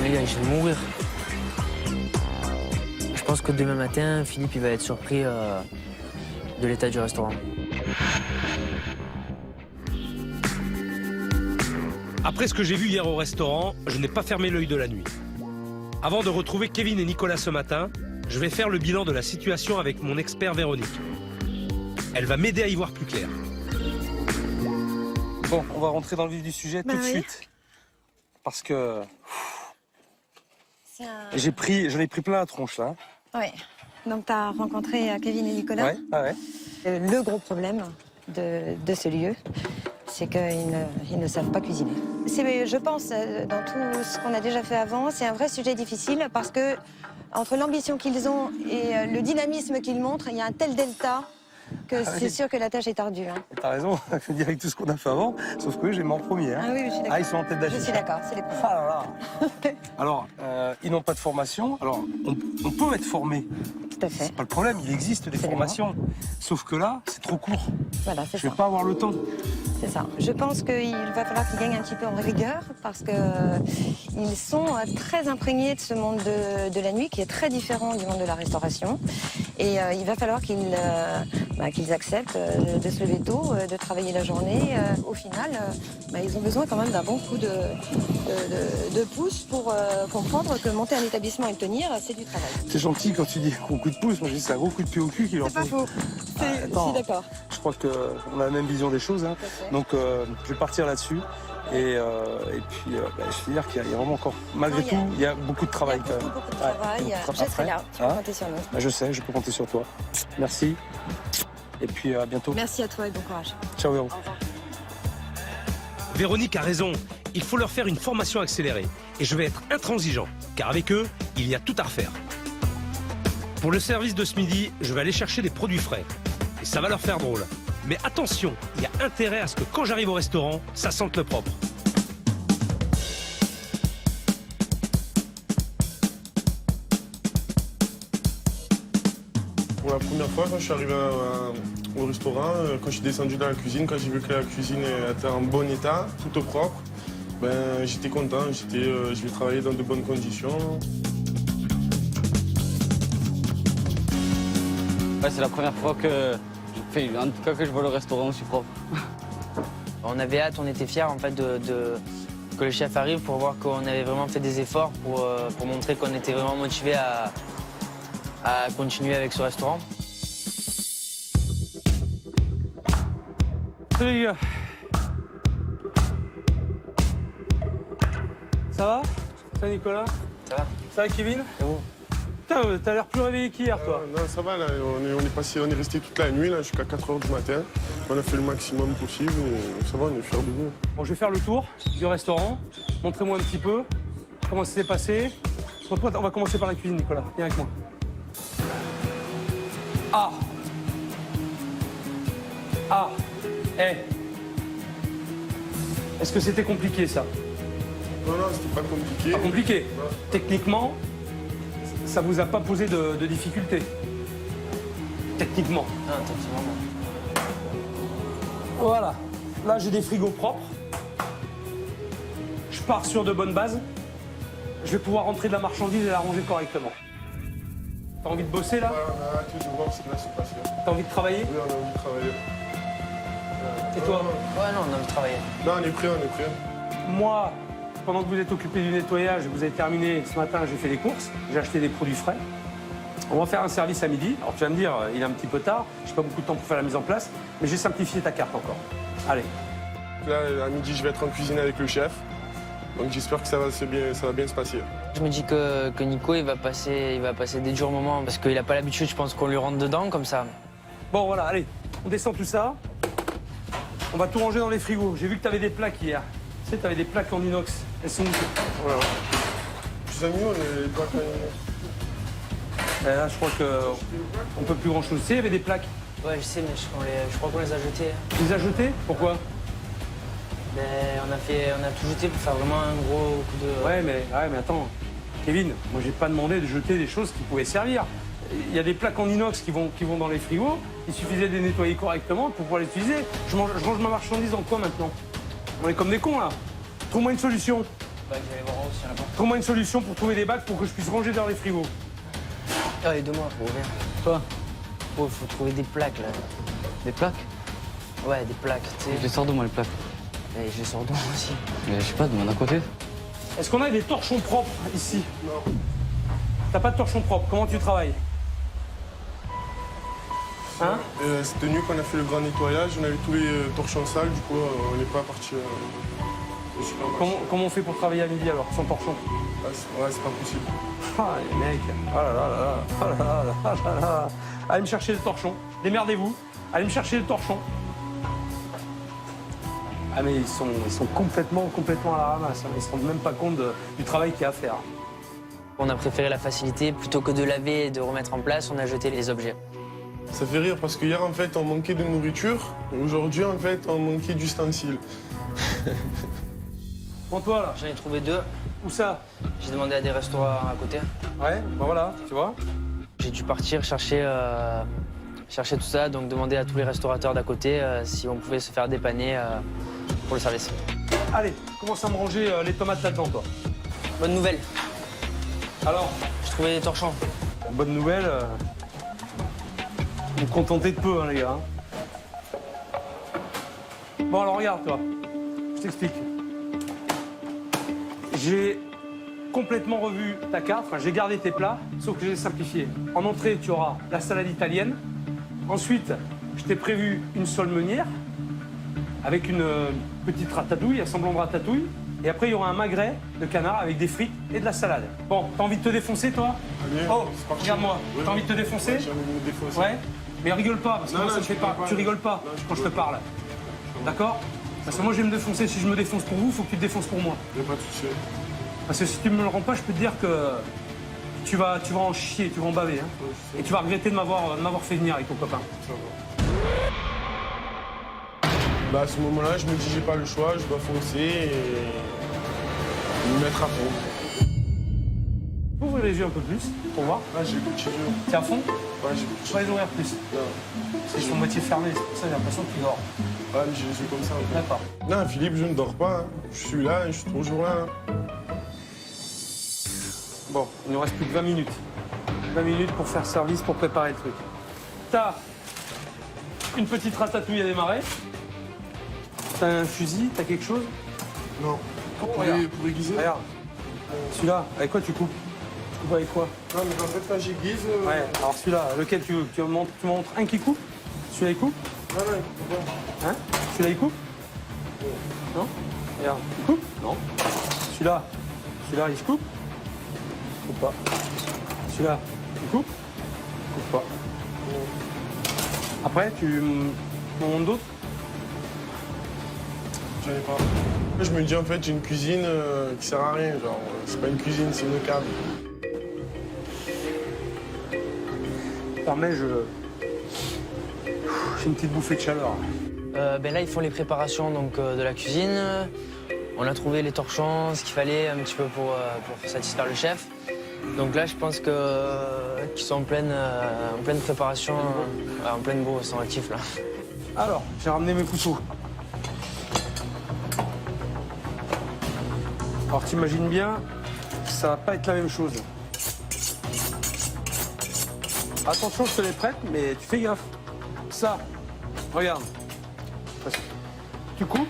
Les gars, je vais mourir. Je pense que demain matin, Philippe il va être surpris de l'état du restaurant. Après ce que j'ai vu hier au restaurant, je n'ai pas fermé l'œil de la nuit. Avant de retrouver Kevin et Nicolas ce matin, je vais faire le bilan de la situation avec mon expert Véronique. Elle va m'aider à y voir plus clair. Bon, on va rentrer dans le vif du sujet tout de suite. Parce que j'en ai pris plein la tronche là. Oui. Donc tu as rencontré Kevin et Nicolas. Ouais, ah ouais. Le gros problème de ce lieu, c'est qu'ils ne savent pas cuisiner. Je pense, dans tout ce qu'on a déjà fait avant, c'est un vrai sujet difficile parce que entre l'ambition qu'ils ont et le dynamisme qu'ils montrent, il y a un tel delta que c'est sûr que la tâche est ardue. Hein. T'as raison, je veux dire avec tout ce qu'on a fait avant, sauf que j'ai mis en premier. Hein. Ah oui, je suis d'accord. Ah, ils sont en tête d'affiche. Je suis d'accord, c'est les premiers. Ah là là. Alors, ils n'ont pas de formation. Alors, on peut être formé. Tout à fait. C'est pas le problème, il existe des formations. Sauf que là, c'est trop court. Voilà, c'est Je vais ça. pas avoir le temps. C'est ça. Je pense qu'il va falloir qu'ils gagnent un petit peu en rigueur parce qu'ils sont très imprégnés de ce monde de la nuit qui est très différent du monde de la restauration. Et il va falloir qu'ils acceptent de se lever tôt, de travailler la journée. Au final, ils ont besoin quand même d'un bon coup de pouce pour comprendre que monter un établissement et le tenir, c'est du travail. C'est gentil quand tu dis un coup de pouce. Moi, je dis c'est un gros coup de pied au cul qui leur C'est pas faut. faux. Je suis d'accord. Je crois qu'on a la même vision des choses. Hein. Donc, je vais partir là-dessus. Et puis, je veux dire qu'il y a vraiment encore, malgré tout, il y a beaucoup de travail quand même. Beaucoup de travail. Je serai là. Tu peux compter sur nous. Je sais, je peux compter sur toi. Merci. Et puis, à bientôt. Merci à toi et bon courage. Ciao, Véro. Véronique a raison, il faut leur faire une formation accélérée. Et je vais être intransigeant, car avec eux, il y a tout à refaire. Pour le service de ce midi, je vais aller chercher des produits frais. Et ça va leur faire drôle. Mais attention, il y a intérêt à ce que quand j'arrive au restaurant, ça sente le propre. Pour la première fois, quand je suis arrivé au restaurant, quand je suis descendu dans la cuisine, quand j'ai vu que la cuisine était en bon état, tout au propre, j'étais content, je vais travailler dans de bonnes conditions. Ouais, c'est la première fois que je vois le restaurant aussi propre. On avait hâte, on était fiers en fait que le chef arrive pour voir qu'on avait vraiment fait des efforts pour montrer qu'on était vraiment motivés à continuer avec ce restaurant. Salut les gars. Ça va? Ça va Nicolas? Ça va? Ça va Kevin? C'est bon. Putain, t'as l'air plus réveillé qu'hier toi. Non, ça va, là, on est resté toute la nuit là, jusqu'à 4 h du matin. On a fait le maximum possible et ça va, on est fiers de nous. Bon, je vais faire le tour du restaurant. Montrez-moi un petit peu comment ça s'est passé. On va commencer par la cuisine, Nicolas. Viens avec moi. Ah! Ah! Est-ce que c'était compliqué, ça? Non, c'était pas compliqué. Pas compliqué. Non. Techniquement, ça vous a pas posé de difficultés? Techniquement. Non, effectivement. Voilà. Là, j'ai des frigos propres. Je pars sur de bonnes bases. Je vais pouvoir rentrer de la marchandise et la ranger correctement. T'as envie de bosser là? Ouais, on a hâte de voir ce qui va se passer. T'as envie de travailler? Oui, on a envie de travailler. Et toi? Ouais, non, on a envie de travailler. Non, on est prêt, on est prêt. Moi, pendant que vous êtes occupé du nettoyage, vous avez terminé ce matin, j'ai fait des courses, j'ai acheté des produits frais. On va faire un service à midi. Alors tu vas me dire, il est un petit peu tard, j'ai pas beaucoup de temps pour faire la mise en place, mais j'ai simplifié ta carte encore. Allez. Là, à midi, je vais être en cuisine avec le chef. Donc j'espère que ça va bien se passer. Je me dis que Nico, il va passer des durs moments parce qu'il n'a pas l'habitude, je pense qu'on lui rentre dedans comme ça. Bon voilà, allez, on descend tout ça. On va tout ranger dans les frigos. J'ai vu que tu avais des plaques hier. Tu sais, tu avais des plaques en inox. Elles sont où? Voilà. Plus amis, on est pas quand Là, je crois qu'on peut plus grand-chose. Tu sais, il y avait des plaques. Ouais, je sais, mais je crois qu'on les a jetées. Tu les as jetées? Pourquoi? Ben, on a tout jeté pour faire vraiment un gros coup de... Ouais, mais attends. Kevin, moi, j'ai pas demandé de jeter des choses qui pouvaient servir. Il y a des plaques en inox qui vont dans les frigos. Il suffisait de les nettoyer correctement pour pouvoir les utiliser. Je range ma marchandise dans quoi maintenant? On est comme des cons, là. Trouve-moi une solution. Bah, j'allais voir aussi, il y en a pas. Trouve-moi une solution pour trouver des bacs pour que je puisse ranger dans les frigos. Allez, 2 mois, faut ouvrir. Toi? Oh, faut trouver des plaques, là. Des plaques? Ouais, des plaques, tu sais. Je les sors de moi, les plaques. Et je les sors d'où aussi. Mais je sais pas, demande à côté. Est-ce qu'on a des torchons propres ici? Non. T'as pas de torchons propres. Comment tu travailles? Hein? Cette nuit qu'on a fait le grand nettoyage, on a eu tous les torchons sales, du coup on n'est pas parti au supermarché. Comment on fait pour travailler à midi alors, sans torchon? Ouais, c'est pas possible. Ah les mecs, oh là là là là, oh là là là là là. Allez me chercher le torchon, démerdez-vous, allez me chercher le torchon. Ah mais ils sont complètement à la ramasse, hein. Ils se rendent même pas compte du travail qu'il y a à faire. On a préféré la facilité, plutôt que de laver et de remettre en place, on a jeté les objets. Ça fait rire parce qu'hier en fait on manquait de nourriture et aujourd'hui en fait on manquait d'ustensiles. Bon toi là, J'en ai trouvé 2. où ça? J'ai demandé à des restaurants à côté. Ouais, ben voilà, tu vois. J'ai dû partir chercher tout ça, donc demander à tous les restaurateurs d'à côté si on pouvait se faire dépanner pour le service. Allez, commence à me ranger les tomates là-dedans toi. Bonne nouvelle, Alors, j'ai trouvé des torchons. bonne nouvelle, vous contentez de peu hein, les gars. Bon alors regarde toi, je t'explique. J'ai complètement revu ta carte, enfin j'ai gardé tes plats, sauf que j'ai simplifié. En entrée, tu auras la salade italienne. Ensuite, je t'ai prévu une sole meunière avec une petite ratatouille, un semblant de ratatouille. Et après, il y aura un magret de canard avec des frites et de la salade. Bon, t'as envie de te défoncer, toi? Allez, Oh, c'est parti. regarde-moi, Ouais, t'as envie de te défoncer? Ouais, j'ai envie de me défoncer. Ouais, mais rigole pas, parce que Non, moi, non, ça me je fait pas. rigole pas. Tu rigoles pas Non, je quand je te rigole pas. parle. D'accord? Parce que moi, je vais me défoncer. Si je me défonce pour vous, il faut que tu te défonces pour moi. Il n'y a pas de souci. Parce que si tu me le rends pas, je peux te dire que tu vas en chier, tu vas en baver. Hein. Ouais, je sais. Et tu vas regretter de m'avoir fait venir avec ton copain. Ça va. Bah, à ce moment-là, je me dis j'ai pas le choix, je dois foncer et me mettre à fond. Ouvre les yeux un peu plus pour voir. Là, j'ai le petit yeux. T'es à fond? Ouais, j'ai le petit Pas les ouvrir plus. Non. Parce qu'ils sont moitié fermés, c'est pour ça que j'ai l'impression que tu dors. Ouais, mais j'ai les yeux comme ça. un peu. D'accord. Non, Philippe, je ne dors pas. Hein. Je suis là, je suis toujours là. Hein. Bon, il nous reste plus que 20 minutes. 20 minutes pour faire service, pour préparer le truc. T'as une petite ratatouille à démarrer. T'as un fusil, t'as quelque chose? Non. Regarde. Pour aiguiser. Regarde. Celui-là, avec quoi tu coupes? Tu coupes avec quoi? Non, mais en fait, quand j'aiguise. Ouais, alors celui-là, lequel tu veux? Tu me montres un qui coupe? Celui-là, il coupe? Non, non, il coupe pas. Hein? Celui-là, il coupe? Non? Regarde, il coupe? Non. Celui-là, il se coupe? Il coupe pas. Celui-là, il coupe? Il coupe pas. Après, tu m'en montres d'autres? J'en ai pas. Je me dis en fait, j'ai une cuisine qui sert à rien. Genre, c'est pas une cuisine, c'est une cave. Permets, j'ai une petite bouffée de chaleur. Ben là, ils font les préparations donc, de la cuisine. On a trouvé les torchons, ce qu'il fallait un petit peu pour satisfaire le chef. Donc là, je pense qu'ils sont en pleine préparation, en pleine bourre, ils sont actifs là. Alors, j'ai ramené mes couteaux. Alors, t'imagines bien, ça va pas être la même chose. Attention, je te les prête, mais tu fais gaffe. Ça, regarde. Tu coupes.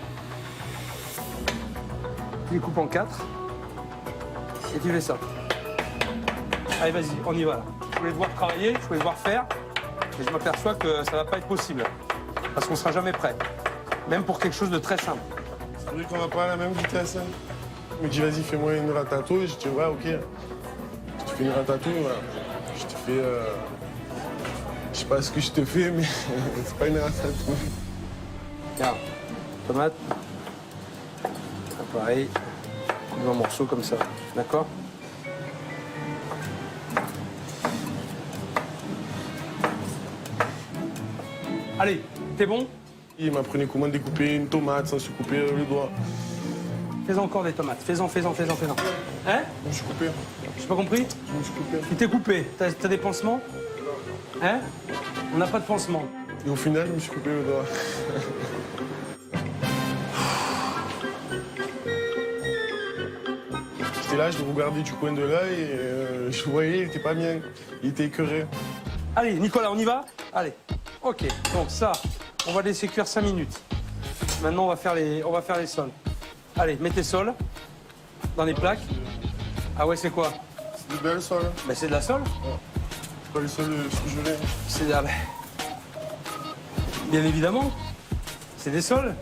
Tu les coupes en 4. Et tu fais ça. Allez, vas-y, on y va là. Je voulais te voir travailler, je voulais te voir faire. Et je m'aperçois que ça va pas être possible. Parce qu'on sera jamais prêt. Même pour quelque chose de très simple. C'est vrai qu'on va pas à la même vitesse. Hein. Il me dit, vas-y, fais-moi une ratatouille. Je dis, ouais, ok. Je te fais une ratatouille, voilà. Je te fais. Je sais pas ce que je te fais, mais c'est pas une ratatouille. Regarde, tomate. Pareil. En morceaux comme ça. D'accord? Allez, t'es bon? Il m'apprenait comment découper une tomate sans se couper le doigt. Fais encore des tomates. Fais-en. Hein? Je me suis coupé. J'ai pas compris? Je me suis coupé. Tu t'es coupé. T'as des pansements? Hein? On n'a pas de pansement. Et au final, je me suis coupé le doigt. J'étais là, je le regardais du coin de l'œil et je voyais, il était pas bien. Il était écœuré. Allez, Nicolas, on y va? Allez. Ok, donc ça, on va laisser cuire 5 minutes. Maintenant, on va faire les sols. Allez, mets tes sols dans les plaques. Ah ouais, c'est quoi? C'est du bel sol. Ben, c'est de la sole. C'est pas le sol surgelé. C'est de la... Bien évidemment. C'est des sols.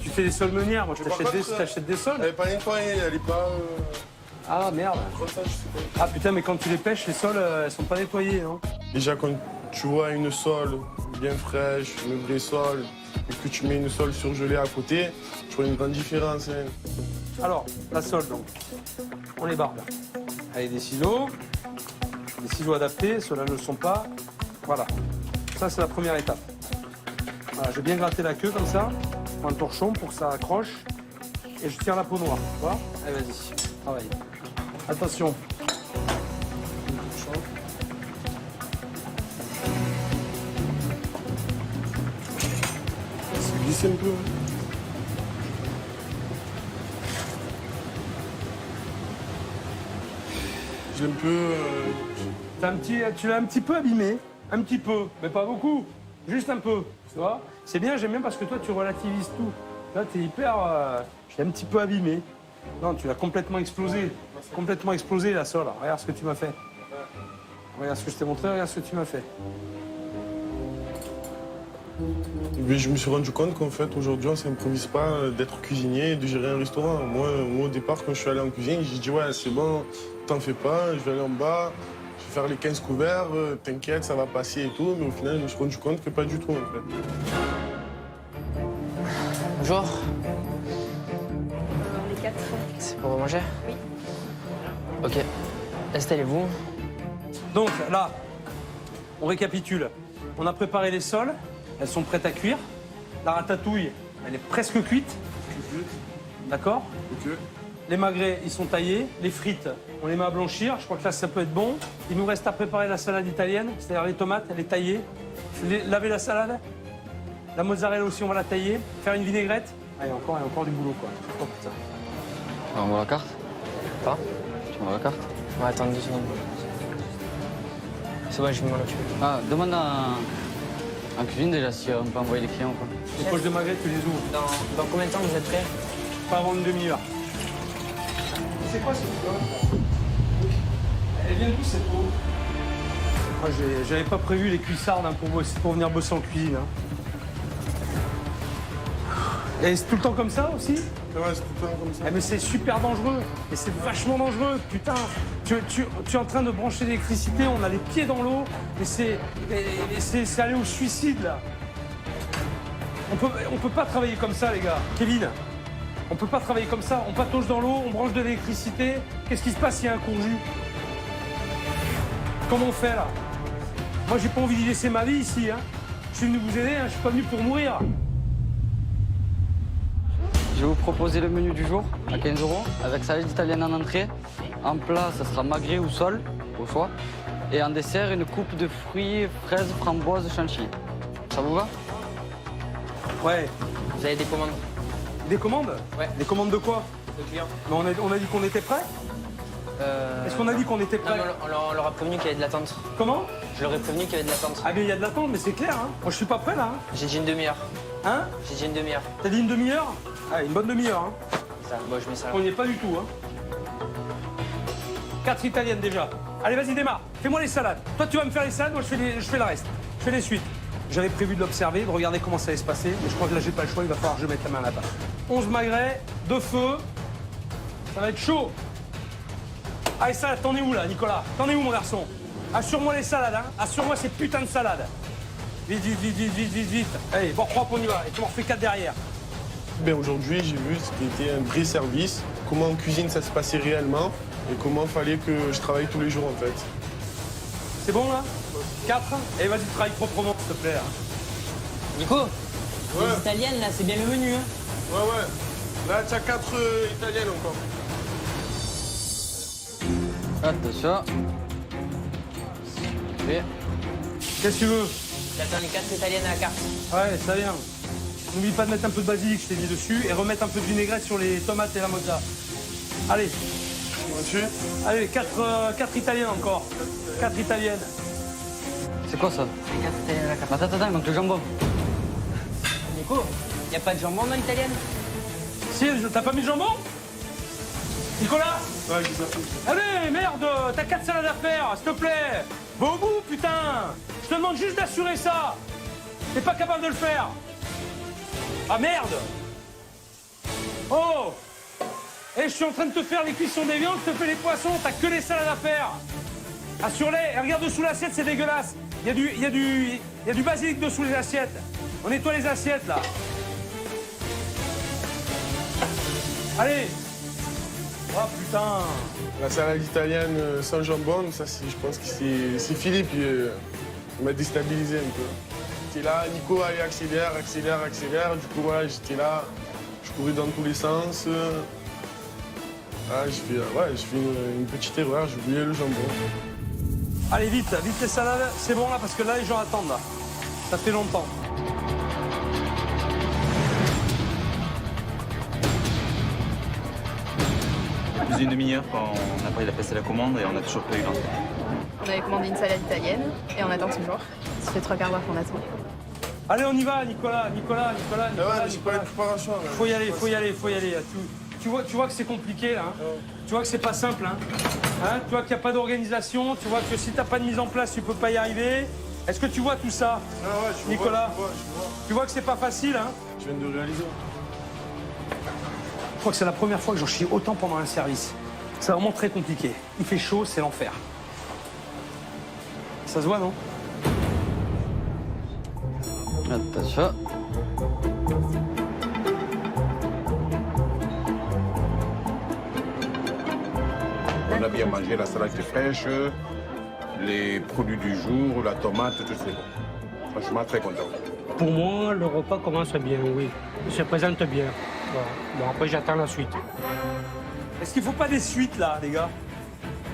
Tu fais des sols meunières. Moi, je t'achète des sols. Elle est pas nettoyée, elle est pas... Ah, merde. Comme ça, je sais pas. Ah, putain, mais quand tu les pêches, les sols, elles sont pas nettoyés, non? Déjà, quand tu vois une sole bien fraîche, une vraie sole, et que tu mets une sole surgelée à côté, tu vois une grande différence. Hein. Alors, la sole, donc. On les barbe. Avec des ciseaux adaptés, ceux-là ne le sont pas. Voilà. Ça, c'est la première étape. Voilà, je vais bien gratter la queue comme ça. Je prends un torchon pour que ça accroche. Et je tire la peau noire. Tu vois? Allez, vas-y. Travaille. Attention. C'est glissé un peu. J'ai un peu... Tu l'as un petit peu abîmé. Un petit peu, mais pas beaucoup. Juste un peu. Tu vois? C'est bien, j'aime bien parce que toi, tu relativises tout. Là, t'es hyper... je l'ai un petit peu abîmé. Non, tu l'as complètement explosé. Complètement explosé, la sole. Regarde ce que tu m'as fait. Regarde ce que je t'ai montré, regarde ce que tu m'as fait. Mais je me suis rendu compte qu'en fait, aujourd'hui, on ne s'improvise pas d'être cuisinier et de gérer un restaurant. Moi, au départ, quand je suis allé en cuisine, j'ai dit, ouais, c'est bon, t'en fais pas, je vais aller en bas, je vais faire les 15 couverts, t'inquiète, ça va passer et tout. Mais au final, je me suis rendu compte que pas du tout, en fait. Bonjour. Les 4. C'est pour manger? Oui. Ok. Installez-vous. Donc là, on récapitule. On a préparé les sols, elles sont prêtes à cuire. La ratatouille, elle est presque cuite. D'accord? Ok. Les magrets, ils sont taillés. Les frites, on les met à blanchir. Je crois que là, ça peut être bon. Il nous reste à préparer la salade italienne, c'est-à-dire les tomates, elle est taillée. Laver la salade. La mozzarella aussi, on va la tailler. Faire une vinaigrette. Ah, il y a encore du boulot, quoi. Oh putain. On voit la carte? Pas? Tu vois la carte? Ouais, attends 2 secondes. C'est bon, je vais m'en occuper. Ah, demande en cuisine déjà si on peut envoyer les clients ou quoi. Les poches de magret, tu les ouvres. Dans combien de temps vous êtes prêts? Pas avant une demi-heure. C'est quoi cette peau? Elle vient d'où cette peau? Moi, j'avais pas prévu les cuissardes hein, pour venir bosser en cuisine. Hein. Et c'est tout le temps comme ça aussi? Ouais, c'est tout le temps comme ça. Eh, mais c'est super dangereux. Et c'est vachement dangereux, putain. Tu es en train de brancher l'électricité, on a les pieds dans l'eau. Et c'est aller au suicide, là. On peut pas travailler comme ça, les gars. Kevin, on peut pas travailler comme ça. On patauge dans l'eau, on branche de l'électricité. Qu'est-ce qui se passe s'il y a un courju? Comment on fait, là? Moi, j'ai pas envie d'y laisser ma vie ici, hein. Je suis venu vous aider, hein. Je suis pas venu pour mourir. Je vais vous proposer le menu du jour à 15 € avec salade italienne en entrée. En plat, ça sera magret ou sole, au choix. Et en dessert, une coupe de fruits, fraises, framboises, chantilly. Ça vous va? Ouais. Vous avez des commandes? Des commandes? Ouais. Des commandes de quoi? De clients. Mais on a dit qu'on était prêts? Est-ce qu'on a dit qu'on était Non, prêts? mais on leur a prévenu qu'il y avait de l'attente. Comment? Je leur ai prévenu qu'il y avait de l'attente. Ah mais il y a de l'attente, mais c'est clair, hein. Moi je suis pas prêt là. J'ai dit une demi-heure. Hein? J'ai dit une demi-heure. T'as dit une demi-heure? Ah, une bonne demi-heure, hein. Ça, bon, je mets ça là. On n'y est pas du tout, hein. 4 italiennes déjà. Allez, vas-y, démarre. Fais-moi les salades. Toi, tu vas me faire les salades, moi, je fais le reste. Je fais les suites. J'avais prévu de l'observer, de regarder comment ça allait se passer, mais je crois que là, j'ai pas le choix, il va falloir que je mette la main là-bas. 11 magrets, 2 feux. Ça va être chaud. Allez, salade, t'en es où, là, Nicolas? T'en es où, mon garçon? Assure-moi les salades, hein. Assure-moi ces putains de salades. Vite, vite, vite, vite, vite, vite, vite. Allez, bon, propre, on y va. Et tu m'en refais 4 derrière. Ben, aujourd'hui, j'ai vu ce qui était un vrai service, comment en cuisine ça se passait réellement et comment il fallait que je travaille tous les jours en fait. C'est bon, là? 4. Et vas-y, travaille proprement, s'il te plaît. Nico, Ouais. les italiennes, là, c'est bien le menu, hein. Ouais, ouais. Là, tu as 4 italiennes encore. Attention. Ok. Qu'est-ce que tu veux? J'attends les 4 italiennes à la carte. Ouais, ça vient. N'oublie pas de mettre un peu de basilic, je t'ai dit dessus, et remettre un peu de vinaigrette sur les tomates et la mozza. Allez. Dessus. Allez, 4 italiennes encore. 4 italiennes. C'est quoi ça? Les 4 italiennes à la carte. Attends, donc le jambon. Nico, y a pas de jambon dans l'italienne? Si, t'as pas mis le jambon? Nicolas? Ouais, j'ai ça. Allez, merde, t'as 4 salades à faire, s'il te plaît. Va au bout, putain. Je te demande juste d'assurer ça. T'es pas capable de le faire. Ah merde. Oh. Et je suis en train de te faire les cuissons des viandes, je te fais les poissons, t'as que les salades à faire. Assure-les, et regarde dessous l'assiette, c'est dégueulasse. Il y a du basilic dessous les assiettes. On nettoie les assiettes, là. Allez. Oh, putain. La salade italienne sans jambon, ça, je pense que c'est Philippe qui m'a déstabilisé un peu. J'étais là, Nico, allez, accélère, accélère, accélère. Du coup, voilà, j'étais là, je courais dans tous les sens. Ah, j'ai fait une petite erreur, j'ai oublié le jambon. Allez, vite, vite les salades. C'est bon, là, parce que là, les gens attendent, là. Ça fait longtemps. Plus d'une demi-heure quand après il a passé la commande et on n'a toujours pas eu l'entrée. On avait commandé une salade italienne et on attend toujours. Ça fait 3 quarts d'heure qu'on attend. Allez, on y va, Nicolas. Ah ouais, mais j'ai pas eu de préparation. Là. Faut y aller, faut y aller, faut y aller. Tu vois que c'est compliqué, là. Hein. Tu vois que c'est pas simple, hein. Hein, tu vois qu'il n'y a pas d'organisation. Tu vois que si t'as pas de mise en place, tu peux pas y arriver. Est-ce que tu vois tout ça, Ah ouais, je Nicolas? vois. Tu vois que c'est pas facile, hein. Je viens de réaliser. Je crois que c'est la première fois que j'en chie autant pendant un service. C'est vraiment très compliqué. Il fait chaud, c'est l'enfer. Ça se voit, non? Attention. On a bien mangé, la salade est fraîche, les produits du jour, la tomate, tout c'est bon. Franchement, très content. Pour moi, le repas commence bien, oui. Il se présente bien. Bon, après, j'attends la suite. Est-ce qu'il faut pas des suites, là, les gars?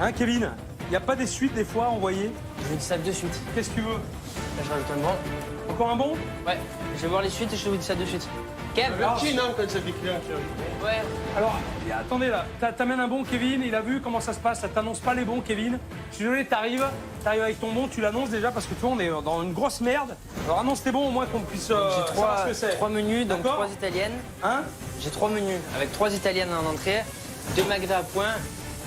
Hein, Kevin? Il n'y a pas des suites, des fois, envoyées? Je veux du ça de suite. Qu'est-ce que tu veux? Là, je rajoute un bon. Encore un bon? Ouais, je vais voir les suites et je te vous dis ça de suite. Kev? Petit, non, quand c'est des clients qui arrivent. Ouais. Alors, attendez là, t'amènes un bon, Kevin, il a vu comment ça se passe, ça t'annonce pas les bons, Kevin. Je suis désolé, t'arrives avec ton bon, tu l'annonces déjà parce que tu vois, on est dans une grosse merde. Alors annonce tes bons au moins qu'on puisse J'ai savoir ce que c'est. 3 menus, donc D'accord 3 italiennes. Hein? J'ai 3 menus avec 3 italiennes en entrée, 2 magrets à point,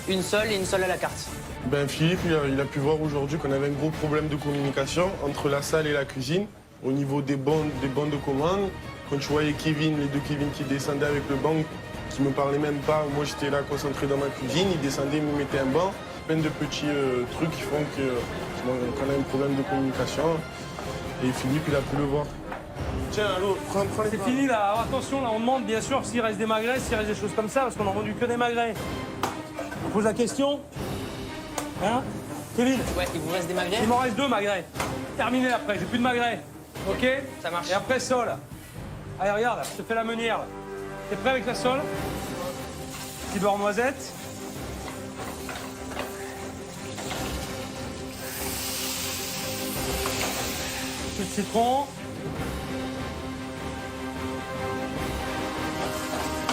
une seule et une seule à la carte. Ben, Philippe, il a pu voir aujourd'hui qu'on avait un gros problème de communication entre la salle et la cuisine au niveau des bons de commande. Quand tu voyais Kevin, les deux Kevin qui descendaient avec le banc, qui me parlaient même pas, moi j'étais là concentré dans ma cuisine, ils descendaient, ils me mettaient un banc. Plein de petits trucs qui font qu'on a un problème de communication. Et Philippe, il a pu le voir. Tiens, allô, prends les C'est plats. fini là, alors, attention là, on demande bien sûr s'il reste des magrets, s'il reste des choses comme ça, parce qu'on a vendu que des magrets. On pose la question? Hein? Kevin? Ouais, il vous reste des magrets? Il m'en reste 2 magrets. Terminé après, j'ai plus de magrets. Ok? Ça marche. Et après sole. Allez, regarde, je te fais la meunière. Là. T'es prêt avec la sole? Petit beurre noisette. Jus de citron.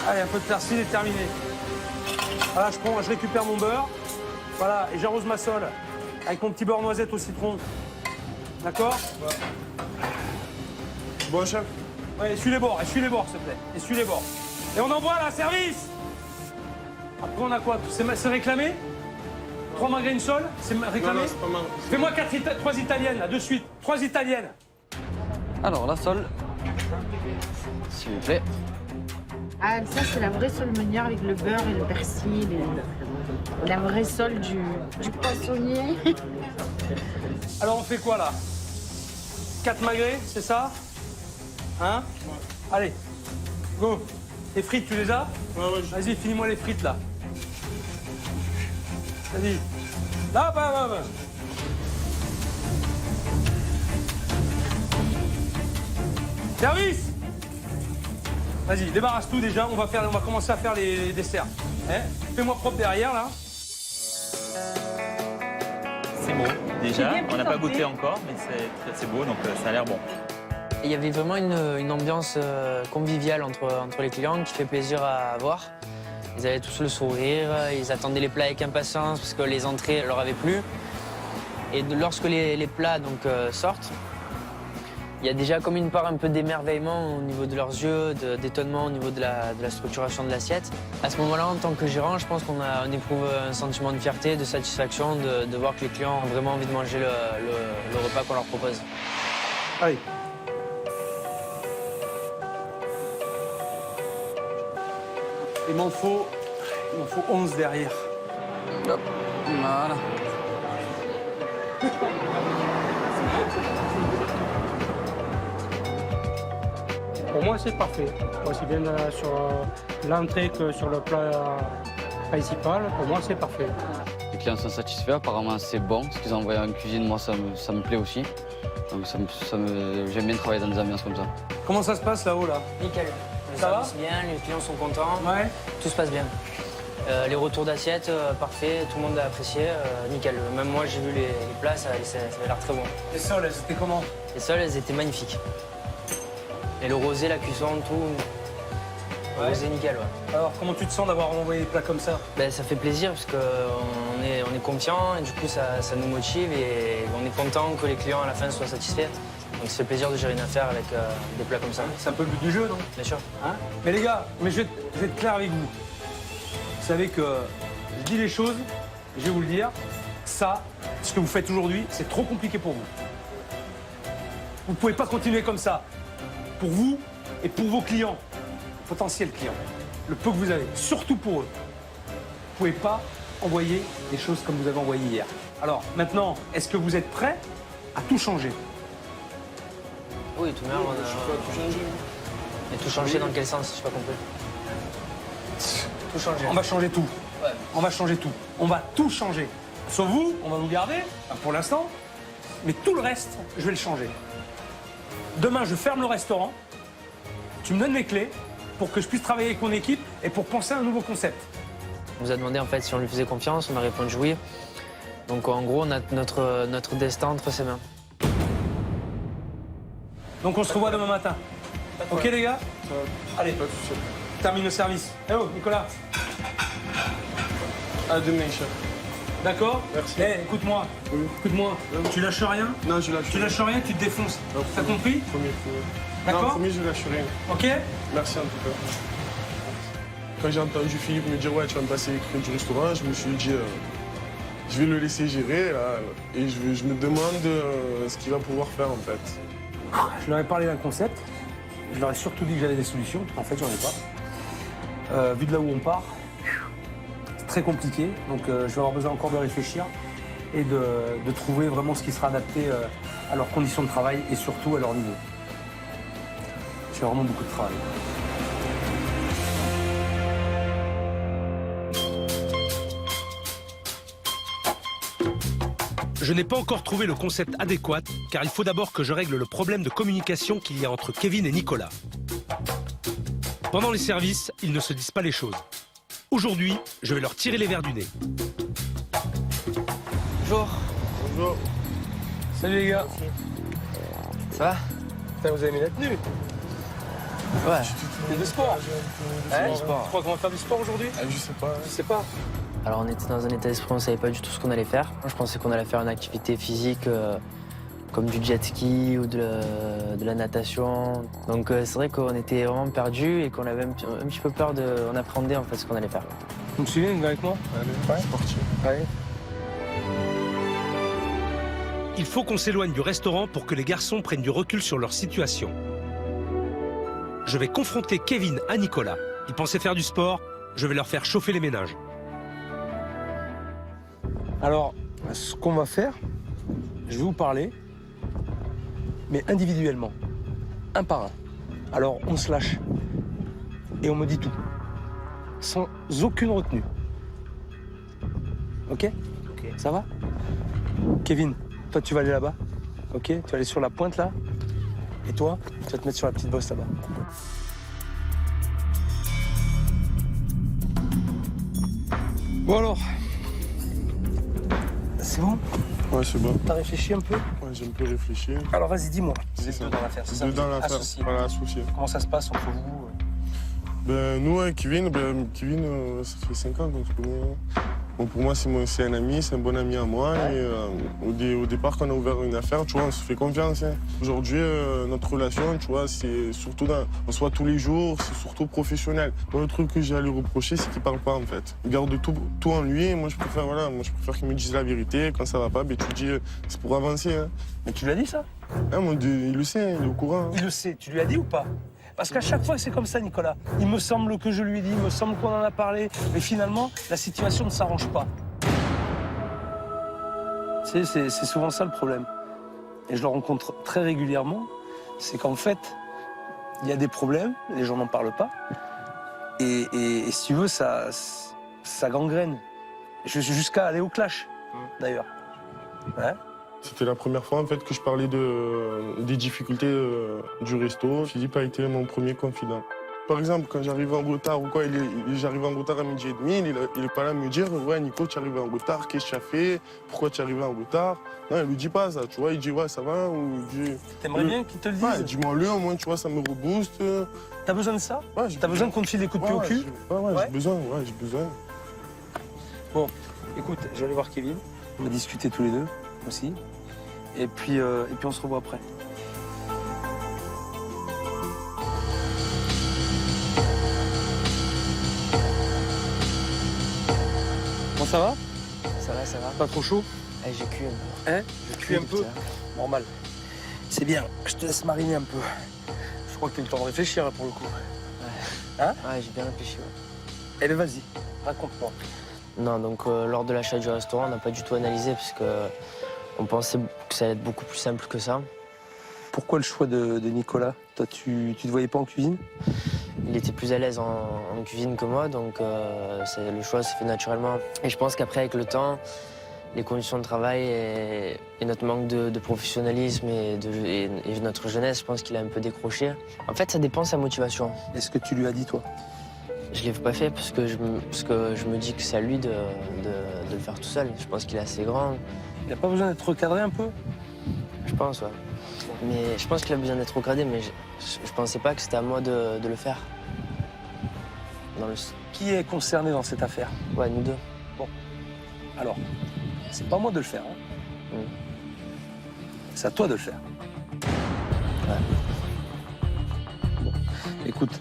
Allez, un peu de persil et terminé. Voilà, je récupère mon beurre. Voilà, et j'arrose ma sole avec mon petit beurre noisette au citron. D'accord? Bon, chef. Ouais, essuie les bords, s'il te plaît. Essuie les bords. Et on envoie là, service! Après, on a quoi? C'est réclamé? 3 magrets, une sole? C'est réclamé? Non, c'est pas mal. Fais-moi 3 italiennes, là, de suite. 3 italiennes. Alors, la sole, s'il vous plaît. Ah, ça, c'est la vraie sole meunière avec le beurre et le persil. Et la vraie sole du poissonnier. Alors, on fait quoi, là? 4 magrets, c'est ça? Hein? Allez, go. Les frites, tu les as? Ouais, ouais. Vas-y, finis-moi les frites, là. Vas-y. Là, bah. Service! Vas-y, débarrasse tout déjà, on va commencer à faire les desserts. Hein? Fais-moi propre derrière, là. C'est beau, déjà. On n'a pas goûté encore, mais c'est beau, donc ça a l'air bon. Il y avait vraiment une ambiance conviviale entre les clients qui fait plaisir à voir. Ils avaient tous le sourire, ils attendaient les plats avec impatience parce que les entrées leur avaient plu. Et lorsque les plats donc, sortent, il y a déjà comme une part un peu d'émerveillement au niveau de leurs yeux, d'étonnement au niveau de la structuration de l'assiette. À ce moment-là, en tant que gérant, je pense qu'on éprouve un sentiment de fierté, de satisfaction, de voir que les clients ont vraiment envie de manger le repas qu'on leur propose. Allez. Il m'en faut 11 derrière. Hop, voilà. Pour moi, c'est parfait. Aussi bien sur l'entrée que sur le plat principal, pour moi, c'est parfait. Les clients sont satisfaits, apparemment c'est bon. Ce qu'ils ont envoyé en cuisine, moi, ça me plaît aussi. Donc j'aime bien travailler dans des ambiances comme ça. Comment ça se passe là-haut, là? Nickel. Ça va? Bien, les clients sont contents. Ouais. Tout se passe bien. Les retours d'assiette, parfait, tout le monde a apprécié, nickel. Même moi, j'ai vu les plats, ça avait l'air très bon. Les sols, elles étaient comment? Les sols, elles étaient magnifiques. Et le rosé, la cuisson, tout. Le rosé, nickel, ouais. Alors, comment tu te sens d'avoir envoyé les plats comme ça? Ben, ça fait plaisir parce qu'on est confiant et du coup, ça nous motive et on est content que les clients à la fin soient satisfaits. Donc, ça fait plaisir de gérer une affaire avec des plats comme ça. C'est un peu le but du jeu, non? Bien sûr. Hein? Mais les gars, je vais être clair avec vous. Vous savez que je dis les choses, je vais vous le dire, ça, ce que vous faites aujourd'hui, c'est trop compliqué pour vous. Vous ne pouvez pas continuer comme ça. Pour vous et pour vos clients, potentiels clients, le peu que vous avez, surtout pour eux. Vous ne pouvez pas envoyer des choses comme vous avez envoyé hier. Alors maintenant, est-ce que vous êtes prêts à tout changer? Oui, tout de même, on a... Tout changer. Mais tout changer dans quel sens? Je n'ai pas compris. Tout changer. On va changer tout. Ouais. On va changer tout. On va tout changer. Sauf vous, on va vous garder, enfin, pour l'instant, mais tout le reste, je vais le changer. Demain, je ferme le restaurant, tu me donnes les clés pour que je puisse travailler avec mon équipe et pour penser à un nouveau concept. On nous a demandé en fait si on lui faisait confiance, on a répondu oui. Donc en gros, on a notre destin entre ses mains. Donc on se revoit demain matin. Ok les gars? Allez, termine le service. Eh oh, Nicolas. À demain, chef. D'accord? Merci. Eh, écoute-moi. Oui. Écoute-moi. Tu lâches rien? Non, je lâche Tu lâches rien, tu te défonces. Non, T'as compris? Promis. D'accord? Non, promis, je lâche rien. Ok? Merci en tout cas. Quand j'ai entendu Philippe me dire « Ouais, tu vas me passer les clés du restaurant », je me suis dit je vais le laisser gérer là, et je me demande ce qu'il va pouvoir faire en fait. Je leur ai parlé d'un concept. Je leur ai surtout dit que j'avais des solutions. En fait, j'en ai pas. Vu de là où on part, c'est très compliqué. Donc, je vais avoir besoin encore de réfléchir et de trouver vraiment ce qui sera adapté à leurs conditions de travail et surtout à leur niveau. J'ai vraiment beaucoup de travail. Je n'ai pas encore trouvé le concept adéquat, car il faut d'abord que je règle le problème de communication qu'il y a entre Kevin et Nicolas. Pendant les services, ils ne se disent pas les choses. Aujourd'hui, je vais leur tirer les verres du nez. Bonjour. Bonjour. Salut les gars. Ça va? Putain, vous avez mis la tenue. Ouais. C'est du sport. Du sport. Tu crois qu'on va faire du sport aujourd'hui? Je sais pas. Je sais pas. Alors on était dans un état d'esprit, on ne savait pas du tout ce qu'on allait faire. Moi, je pensais qu'on allait faire une activité physique comme du jet ski ou de la natation. Donc c'est vrai qu'on était vraiment perdus et qu'on avait un petit peu peur on appréhendait en fait ce qu'on allait faire. Vous me suivez, vous venez avec moi? Allez, c'est parti. Allez. Il faut qu'on s'éloigne du restaurant pour que les garçons prennent du recul sur leur situation. Je vais confronter Kevin à Nicolas. Ils pensaient faire du sport, je vais leur faire chauffer les ménages. Alors, ce qu'on va faire, je vais vous parler, mais individuellement, un par un. Alors, on se lâche et on me dit tout, sans aucune retenue. Ok? Ça va? Kevin, toi, tu vas aller là-bas, ok? Tu vas aller sur la pointe, là. Et toi, tu vas te mettre sur la petite bosse, là-bas. Bon alors, c'est bon? Ouais, c'est bon. T'as réfléchi un peu? Ouais, j'ai un peu réfléchi. Alors vas-y, dis-moi. Vous êtes deux dans l'affaire, c'est ça? Deux dans l'affaire, Associés. voilà, associés. Comment ça se passe entre vous? Ben, nous, avec Kevin, ça fait 5 ans qu'on se connaît. Bon, pour moi, c'est un ami, c'est un bon ami à moi. Ouais. Et, au départ, quand on a ouvert une affaire, tu vois, on se fait confiance. Hein. Aujourd'hui, notre relation, tu vois, c'est surtout on se voit tous les jours, c'est surtout professionnel. Moi, le truc que j'ai à lui reprocher, c'est qu'il parle pas, en fait. Il garde tout en lui. Et moi, je préfère qu'il me dise la vérité. Quand ça va pas, ben, tu dis, c'est pour avancer. Hein. Mais tu lui as dit ça? Hein, il le sait, il est au courant. Hein. Il le sait, tu lui as dit ou pas? Parce qu'à chaque fois, c'est comme ça, Nicolas. Il me semble que je lui ai dit, il me semble qu'on en a parlé. Mais finalement, la situation ne s'arrange pas. Tu sais, c'est souvent ça le problème. Et je le rencontre très régulièrement. C'est qu'en fait, il y a des problèmes, les gens n'en parlent pas. Et si tu veux, ça gangrène. Jusqu'à aller au clash, d'ailleurs. Ouais. C'était la première fois en fait que je parlais des difficultés du resto. Philippe a été mon premier confident. Par exemple, quand j'arrive en retard ou quoi, j'arrive en retard à 12h30, il est pas là à me dire « Ouais, Nico, tu es arrivé en retard, qu'est-ce que tu as fait? Pourquoi tu es arrivé en retard ?» Non, il lui dit pas ça, tu vois, il dit « Ouais, ça va » ou il dit... T'aimerais bien qu'il te le dise? Ouais, dis-moi-le, au moins, tu vois, ça me rebooste. T'as besoin de ça? Ouais, t'as besoin qu'on te file des coups de pied au cul? Ouais, j'ai besoin, j'ai besoin. Bon, écoute, je vais aller voir Kevin. On va discuter tous les deux aussi. Et puis on se revoit après. Bon, ça va? Ça va, ça va. Pas trop chaud? Eh, j'ai cuit un peu. Hein? J'ai cuit un peu? Normal. C'est bien, je te laisse mariner un peu. Je crois que t'as eu le temps de réfléchir là, pour le coup. Ouais. Hein? Ouais, j'ai bien réfléchi, ouais. Eh bien, vas-y, raconte-moi. Non, donc lors de l'achat du restaurant, on n'a pas du tout analysé parce qu'on pensait que ça allait être beaucoup plus simple que ça. Pourquoi le choix de Nicolas? Toi, tu te voyais pas en cuisine? Il était plus à l'aise en cuisine que moi, donc le choix s'est fait naturellement. Et je pense qu'après, avec le temps, les conditions de travail et notre manque de professionnalisme et notre jeunesse, je pense qu'il a un peu décroché. En fait, ça dépend de sa motivation. Est-ce que tu lui as dit, toi? Je ne l'ai pas fait parce que je me dis que c'est à lui de le faire tout seul. Je pense qu'il est assez grand. Il n'a pas besoin d'être recadré un peu? Je pense, ouais. Mais je pense qu'il a besoin d'être recadré, mais je pensais pas que c'était à moi de le faire. Qui est concerné dans cette affaire? Ouais, nous deux. Bon. Alors, c'est pas à moi de le faire. Hein. C'est à toi de le faire. Ouais. Bon. Écoute,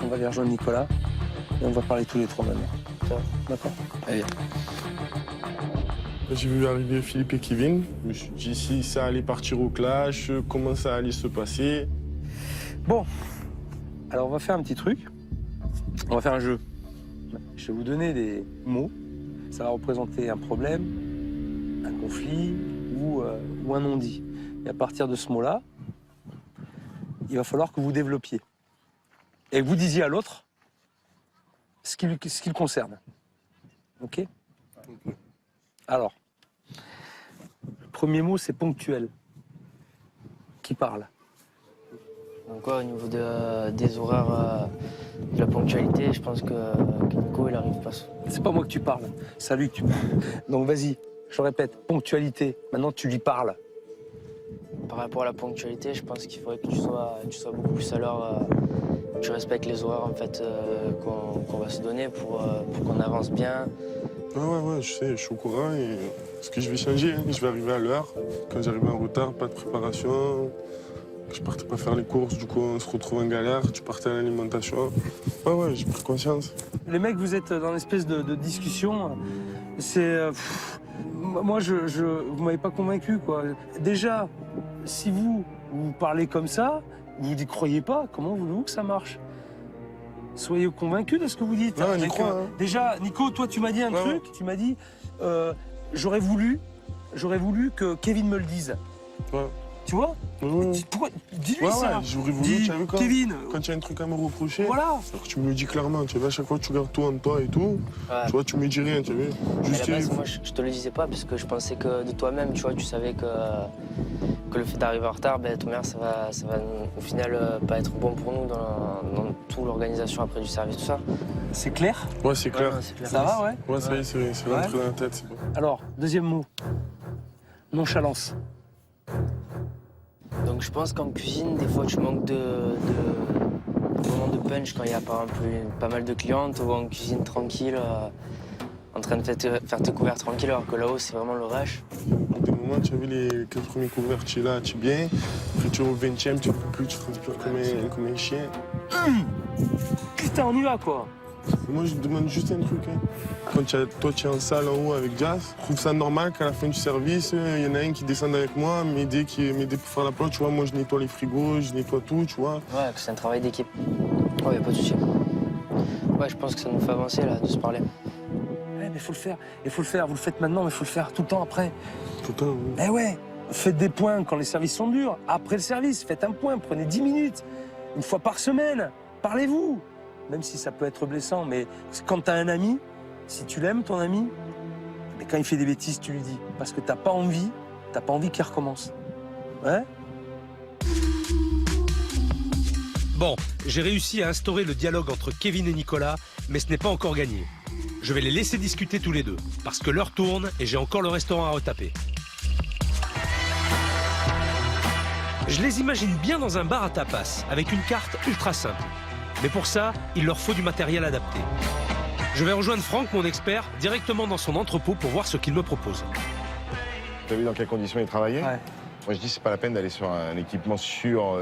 on va aller rejoindre Nicolas et on va parler tous les trois maintenant. D'accord? Allez. J'ai vu arriver Philippe et Kevin. Je me suis dit si ça allait partir au clash, comment ça allait se passer. Bon, alors on va faire un petit truc. On va faire un jeu. Je vais vous donner des mots. Ça va représenter un problème, un conflit ou un non-dit. Et à partir de ce mot-là, il va falloir que vous développiez. Et que vous disiez à l'autre ce qui le concerne. OK? Alors, le premier mot, c'est ponctuel. Qui parle? Donc ouais, au niveau des horaires de la ponctualité, je pense que Nico, il arrive pas. C'est pas moi que tu parles, c'est à lui que tu parles. Donc vas-y, je répète, ponctualité. Maintenant, tu lui parles. Par rapport à la ponctualité, je pense qu'il faudrait que tu sois beaucoup plus à l'heure Tu respectes les horaires en fait, qu'on va se donner pour qu'on avance bien. Ouais, je sais, je suis au courant et ce que je vais changer, hein, je vais arriver à l'heure. Quand j'arrive en retard, pas de préparation. Je partais pas faire les courses, du coup on se retrouve en galère, tu partais à l'alimentation. Ouais, j'ai pris conscience. Les mecs, vous êtes dans une espèce de discussion. C'est... moi, vous m'avez pas convaincu, quoi. Déjà, si vous parlez comme ça, vous n'y croyez pas, comment voulez-vous que ça marche? Soyez convaincus de ce que vous dites. Non, on y croit, hein. Déjà, Nico, toi, tu m'as dit un truc. Tu m'as dit, j'aurais voulu que Kevin me le dise. Ouais. Tu vois? Pourquoi? Dis-lui ça. J'aurais voulu, tu as vu, Kevin. Quand tu as un truc à me reprocher, voilà. alors tu me le dis clairement, tu vois, à chaque fois tu gardes tout en toi et tout, tu vois, tu me dis rien, tu vois. À la base, moi, je te le disais pas parce que je pensais que de toi-même, tu vois, tu savais que le fait d'arriver en retard, ben, ton mère, ça va au final pas être bon pour nous dans toute l'organisation après du service, tout ça. C'est clair? Ouais, c'est clair. Ouais, c'est clair. Ça va, ouais? Ouais, ça y est, c'est rentré dans la tête, c'est bon. Alors, deuxième mot. Nonchalance. Donc je pense qu'en cuisine, des fois, tu manques de moments de punch quand il y a par exemple pas mal de clientes ou en cuisine tranquille, en train de faire tes couverts tranquille, alors que là-haut, c'est vraiment le rush. Des moments, tu as vu les 4 premiers couverts, tu es là, tu es bien. Après, tu es au 20e, tu ne peux plus, tu te comme un chien. Putain, on y va, quoi. Moi, je te demande juste un truc. Hein. Quand toi, tu es en salle en haut avec Jazz, je trouve ça normal qu'à la fin du service, il y en a un qui descende avec moi, m'aider pour faire la plate. Tu vois, moi, je nettoie les frigos, je nettoie tout, tu vois. Ouais, c'est un travail d'équipe. Ouais, y a pas de souci. Ouais, je pense que ça nous fait avancer, là, de se parler. Ouais, mais faut le faire. Il faut le faire. Vous le faites maintenant, mais il faut le faire tout le temps après. Tout le temps, oui. Eh ouais. Faites des points quand les services sont durs. Après le service, faites un point. Prenez 10 minutes. Une fois par semaine. Parlez-vous. Même si ça peut être blessant, mais quand t'as un ami, si tu l'aimes, ton ami, mais quand il fait des bêtises, tu lui dis. Parce que t'as pas envie qu'il recommence. Ouais? Bon, j'ai réussi à instaurer le dialogue entre Kevin et Nicolas, mais ce n'est pas encore gagné. Je vais les laisser discuter tous les deux, parce que l'heure tourne et j'ai encore le restaurant à retaper. Je les imagine bien dans un bar à tapas, avec une carte ultra simple. Mais pour ça, il leur faut du matériel adapté. Je vais rejoindre Franck, mon expert, directement dans son entrepôt pour voir ce qu'il me propose. Tu as vu dans quelles conditions il travaillait? Ouais. Moi, je dis c'est pas la peine d'aller sur un équipement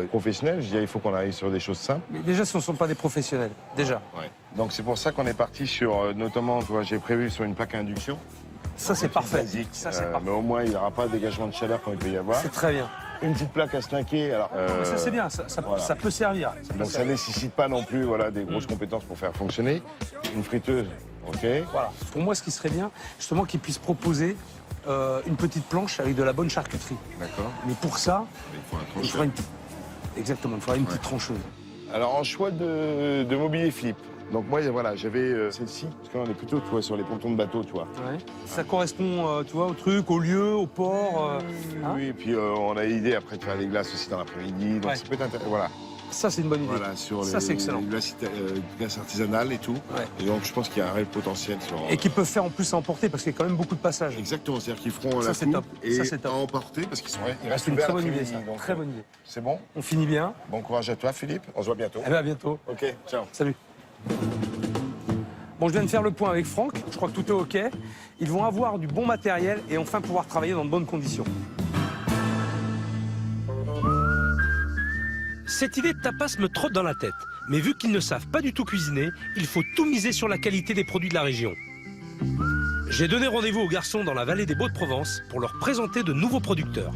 professionnel. Je dis il faut qu'on arrive sur des choses simples. Mais déjà, ce ne sont pas des professionnels. Déjà. Ouais. Donc c'est pour ça qu'on est parti sur, notamment, j'ai prévu sur une plaque à induction. Ça, c'est parfait. Basique, ça, c'est parfait. mais au moins, il n'y aura pas de dégagement de chaleur comme il peut y avoir. C'est très bien. Une petite plaque à slinquer. Alors, ça, c'est bien. voilà. Ça peut servir. Donc ça ne nécessite pas non plus des grosses compétences pour faire fonctionner. Une friteuse, ok. Voilà. Pour moi, ce qui serait bien, justement, qu'ils puissent proposer une petite planche avec de la bonne charcuterie. D'accord. Mais pour ça, il faudra exactement, il faudra une petite trancheuse. Alors, en choix de mobilier flip. Donc moi, voilà, j'avais celle-ci, parce qu'on est plutôt sur les pontons de bateau, tu vois. Ouais. Ça correspond, tu vois, au truc, au lieu, au port. Oui, et puis on a l'idée après de faire les glaces aussi dans l'après-midi. Donc ça peut être intéressant. Voilà. Ça, c'est une bonne idée. Voilà, sur ça, c'est excellent. Les glaces artisanales et tout. Ouais. Et donc, je pense qu'il y a un réel potentiel sur... Et qu'ils peuvent faire en plus à emporter, parce qu'il y a quand même beaucoup de passages. Exactement, c'est-à-dire qu'ils feront ça, la c'est coupe top. et ça, c'est top. à emporter, parce qu'ils restent une ouverts très bonne idée, l'après-midi. ça. Donc, très bonne idée. C'est bon? On finit bien. Bon courage à toi, Philippe. On se voit bientôt. Eh bien, à bientôt. OK, ciao. Salut. Bon, je viens de faire le point avec Franck. Je crois que tout est OK. Ils vont avoir du bon matériel et enfin pouvoir travailler dans de bonnes conditions. Cette idée de tapas me trotte dans la tête. Mais vu qu'ils ne savent pas du tout cuisiner, il faut tout miser sur la qualité des produits de la région. J'ai donné rendez-vous aux garçons dans la vallée des Baux-de-Provence pour leur présenter de nouveaux producteurs.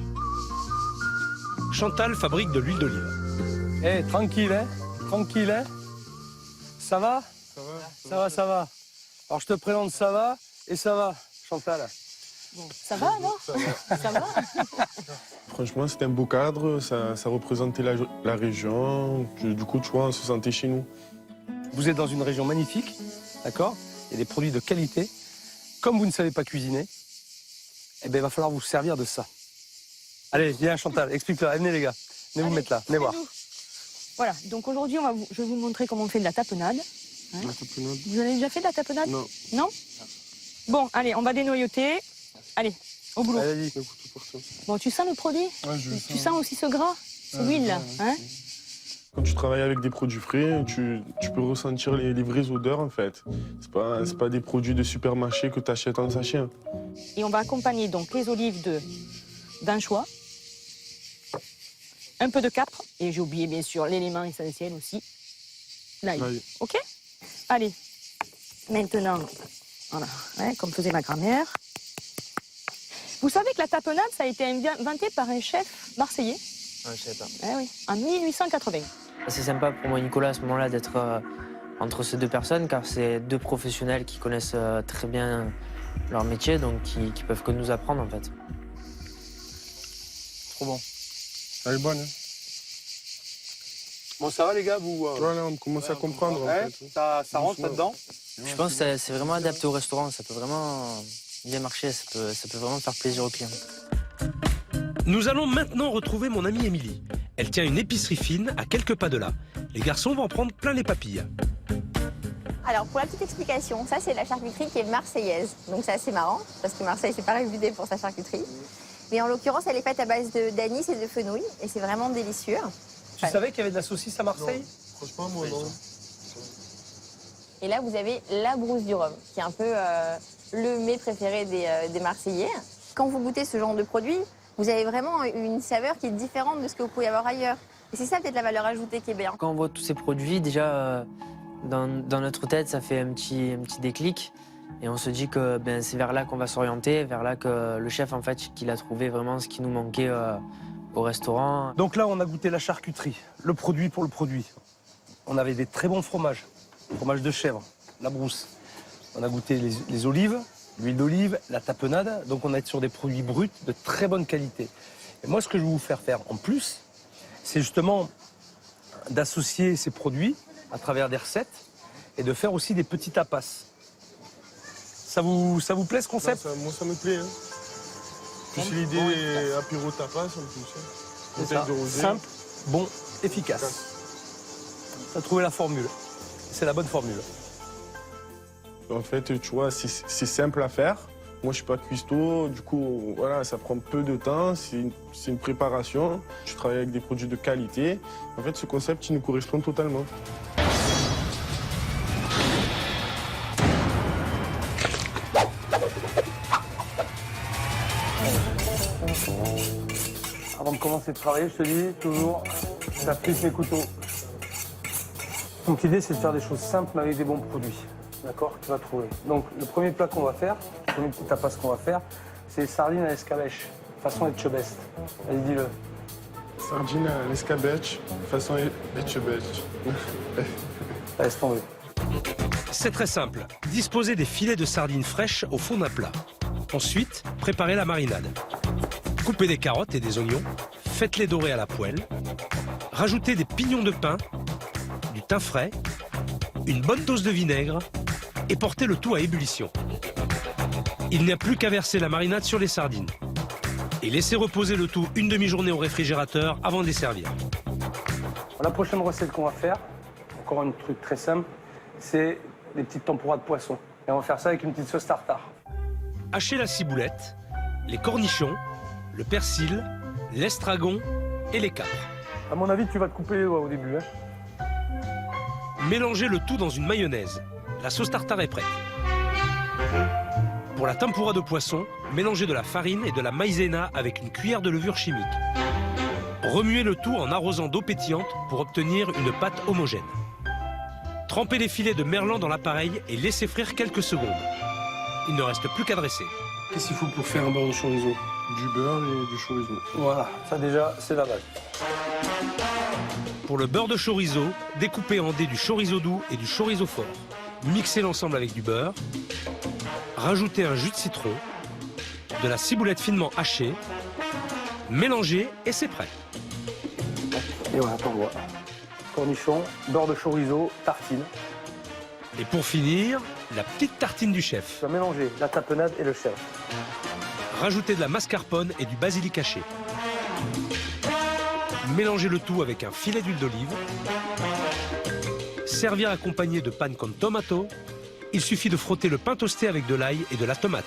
Chantal fabrique de l'huile d'olive. Eh, tranquille, hein? Tranquille, hein? Ça va? Ça va, ça va. Alors, je te présente ça va et ça va, Chantal. Bon, ça va, non? Ça va? Franchement, c'était un beau cadre, ça représentait la région. Du coup, tu vois, on se sentait chez nous. Vous êtes dans une région magnifique, d'accord? Il y a des produits de qualité. Comme vous ne savez pas cuisiner, eh ben, il va falloir vous servir de ça. Allez, viens, Chantal, explique-leur. Venez, les gars. Venez vous mettre là, venez voir. Voilà, donc aujourd'hui, je vais vous montrer comment on fait de la tapenade. Hein? La tapenade. Vous avez déjà fait de la tapenade? Non. Non? Bon, allez, on va dénoyauter. Allez, au boulot. Allez, bon, tu sens le produit? Ouais, tu sens aussi ce gras? C'est l'huile, là, hein? Quand tu travailles avec des produits frais, tu peux ressentir les vraies odeurs en fait. C'est pas des produits de supermarché que tu achètes en sachet. Et on va accompagner donc les olives d'anchois, un peu de capre, et j'ai oublié bien sûr l'élément essentiel aussi, l'ail. Ok? Allez, maintenant, voilà, ouais, comme faisait ma grand-mère. Vous savez que la tapenade, ça a été inventé par un chef marseillais. Ah, je sais pas. Eh oui, en 1880. C'est sympa pour moi, Nicolas, à ce moment-là, d'être entre ces deux personnes, car c'est deux professionnels qui connaissent très bien leur métier, donc qui peuvent que nous apprendre, en fait. Trop bon. Elle est bonne. Bon, ça va les gars, vous Voilà, on commence à comprendre. Ouais, en fait. ça rentre là-dedans. Je pense que c'est vraiment adapté au restaurant, ça peut vraiment bien marcher, ça peut vraiment faire plaisir aux clients. Nous allons maintenant retrouver mon amie Émilie. Elle tient une épicerie fine à quelques pas de là. Les garçons vont en prendre plein les papilles. Alors pour la petite explication, ça c'est la charcuterie qui est marseillaise. Donc c'est assez marrant, parce que Marseille c'est pas réputé pour sa charcuterie. Mais en l'occurrence elle est faite à base d'anis et de fenouil, et c'est vraiment délicieux. Tu savais qu'il y avait de la saucisse à Marseille? Franchement, moi non. Et là vous avez la brousse du rhum, qui est un peu le mets préféré des Marseillais. Quand vous goûtez ce genre de produit, vous avez vraiment une saveur qui est différente de ce que vous pouvez avoir ailleurs. Et c'est ça peut-être la valeur ajoutée qui est bien. Quand on voit tous ces produits, déjà, dans notre tête, ça fait un petit déclic. Et on se dit que c'est vers là qu'on va s'orienter, vers là que le chef, en fait, qu'il a trouvé vraiment ce qui nous manquait au restaurant. Donc là, on a goûté la charcuterie, le produit pour le produit. On avait des très bons fromages, fromage de chèvre, la brousse. On a goûté les olives, l'huile d'olive, la tapenade. Donc on est sur des produits bruts de très bonne qualité. Et moi, ce que je vais vous faire en plus, c'est justement d'associer ces produits à travers des recettes et de faire aussi des petits tapas. Ça vous plaît ce concept? Moi, ça me plaît. Hein. Plus l'idée apéro tapas, ça me plaît. C'est ça. Simple, bon, efficace. Tu as trouvé la formule. C'est la bonne formule. En fait, tu vois, c'est simple à faire. Moi, je suis pas cuistot, du coup, voilà, ça prend peu de temps, c'est une préparation. Je travaille avec des produits de qualité. En fait, ce concept, il nous correspond totalement. Avant de commencer de travailler, je te dis toujours, j'applique mes couteaux. Donc l'idée, c'est de faire des choses simples mais avec des bons produits. D'accord, tu vas trouver. Donc le premier plat qu'on va faire, le premier petit tapas qu'on va faire, c'est les sardines à l'escabèche, façon etchebest. Vas-y, dis-le. Sardines à l'escabèche, façon etchebest. Laisse tomber. C'est très simple. Disposez des filets de sardines fraîches au fond d'un plat. Ensuite, préparez la marinade. Coupez des carottes et des oignons, faites-les dorer à la poêle. Rajoutez des pignons de pin, du thym frais, une bonne dose de vinaigre et portez le tout à ébullition. Il n'y a plus qu'à verser la marinade sur les sardines et laisser reposer le tout une demi-journée au réfrigérateur avant de les servir. La prochaine recette qu'on va faire, encore un truc très simple, c'est des petites tempura de poisson. Et on va faire ça avec une petite sauce tartare. Hachez la ciboulette, les cornichons, le persil, l'estragon et les capres. À mon avis, tu vas te couper les doigts au début. Hein. Mélangez le tout dans une mayonnaise. La sauce tartare est prête. Pour la tempura de poisson, mélangez de la farine et de la maïzena avec une cuillère de levure chimique. Remuez le tout en arrosant d'eau pétillante pour obtenir une pâte homogène. Trempez les filets de merlan dans l'appareil et laissez frire quelques secondes. Il ne reste plus qu'à dresser. Qu'est-ce qu'il faut pour faire un beurre de chorizo? Du beurre et du chorizo. Voilà, ça déjà, c'est la base. Pour le beurre de chorizo, découpez en dés du chorizo doux et du chorizo fort. Mixez l'ensemble avec du beurre. Rajoutez un jus de citron, de la ciboulette finement hachée. Mélangez et c'est prêt. Et voilà, t'en vois. Cornichons, beurre de chorizo, tartine. Et pour finir, la petite tartine du chef. Tu vas mélanger la tapenade et le chèvre. Rajoutez de la mascarpone et du basilic haché. Mélangez le tout avec un filet d'huile d'olive. Servir accompagné de panne con tomato. Il suffit de frotter le pain toasté avec de l'ail et de la tomate.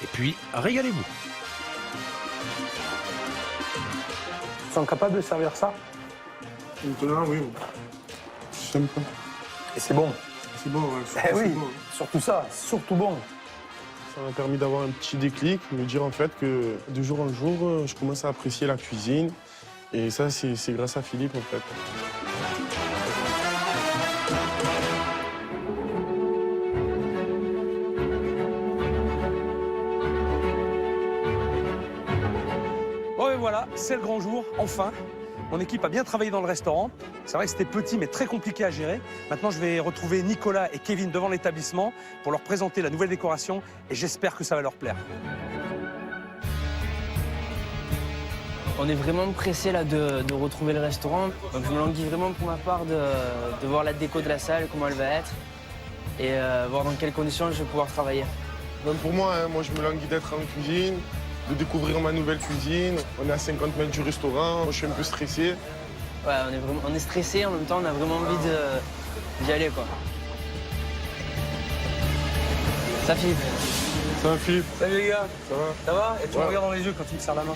Et puis, régalez-vous. Tu te sens capable de servir ça? Maintenant, oui. J'aime pas. Et c'est bon. C'est bon, ouais. Eh oui, bon. surtout ça, surtout bon. Ça m'a permis d'avoir un petit déclic, me dire en fait que de jour en jour, je commence à apprécier la cuisine. Et ça, c'est grâce à Philippe en fait. Bon et voilà, c'est le grand jour, enfin. Mon équipe a bien travaillé dans le restaurant. C'est vrai que c'était petit mais très compliqué à gérer. Maintenant, je vais retrouver Nicolas et Kevin devant l'établissement pour leur présenter la nouvelle décoration et j'espère que ça va leur plaire. On est vraiment pressé là de retrouver le restaurant. Donc je me languis vraiment pour ma part de voir la déco de la salle, comment elle va être et voir dans quelles conditions je vais pouvoir travailler. Même pour moi, hein, moi je me languis d'être en cuisine, de découvrir ma nouvelle cuisine. On est à 50 mètres du restaurant, moi, je suis un peu stressé. Ouais, on est stressé, en même temps on a vraiment envie d'y aller quoi. Ça Philippe. Ça va Philippe? Salut les gars. Ça va? Ça va? Et tu me regardes dans les yeux quand tu me serres la main.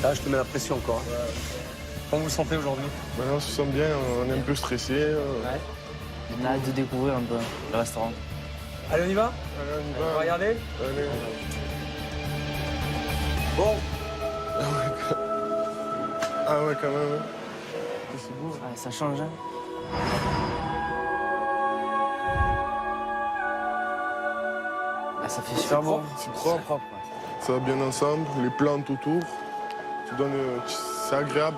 Là, je te mets la pression encore. Ouais. Comment vous vous sentez aujourd'hui? Là, on se sent bien, on est un peu stressé. Ouais. On a hâte de découvrir un peu le restaurant. Allez, on y va? Allez, on y va. On va regarder? Allez. Bon. Ah ouais, quand même. C'est beau. Ouais, ça change, hein. Ah, ça fait super beau. C'est propre. Ça va bien ensemble, les plantes autour. C'est agréable.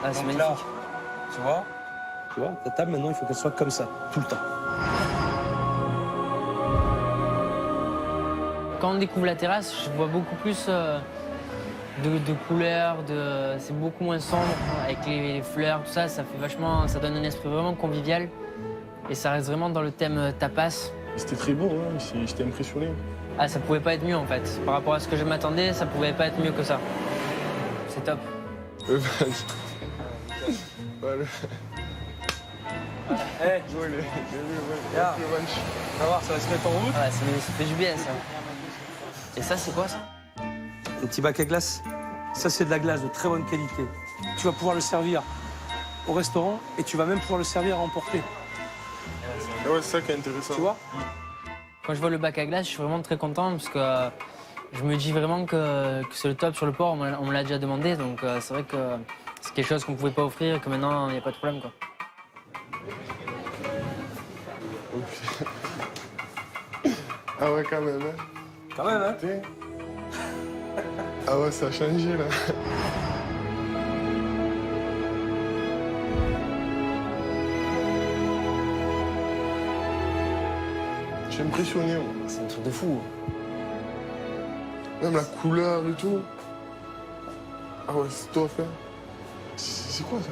Ah, c'est magnifique. Là, tu vois, ta table maintenant, il faut qu'elle soit comme ça, tout le temps. Quand on découvre la terrasse, je vois beaucoup plus de couleurs, c'est beaucoup moins sombre avec les fleurs, tout ça, ça fait vachement, ça donne un esprit vraiment convivial et ça reste vraiment dans le thème tapas. C'était très beau, hein. J'étais impressionné. Ah, ça pouvait pas être mieux en fait. Par rapport à ce que je m'attendais, ça pouvait pas être mieux que ça. C'est top. Voilà. Hey, ça va, ça va se mettre en route? Ouais, ça fait du bien ça. Et ça, c'est quoi ça? Le petit bac à glace. Ça, c'est de la glace de très bonne qualité. Tu vas pouvoir le servir au restaurant et tu vas même pouvoir le servir à emporter. Ouais, c'est ça qui est intéressant. Tu vois? Quand je vois le bac à glace, je suis vraiment très content parce que je me dis vraiment que c'est le top sur le port. On me l'a déjà demandé, donc c'est vrai que c'est quelque chose qu'on ne pouvait pas offrir et que maintenant, il n'y a pas de problème, quoi. Ah ouais, quand même, hein. Quand même, hein. Ah ouais, ça a changé, là. Je suis impressionné, moi. C'est un truc de fou. Même la couleur et tout. Ah ouais, c'est top, hein. C'est quoi, ça?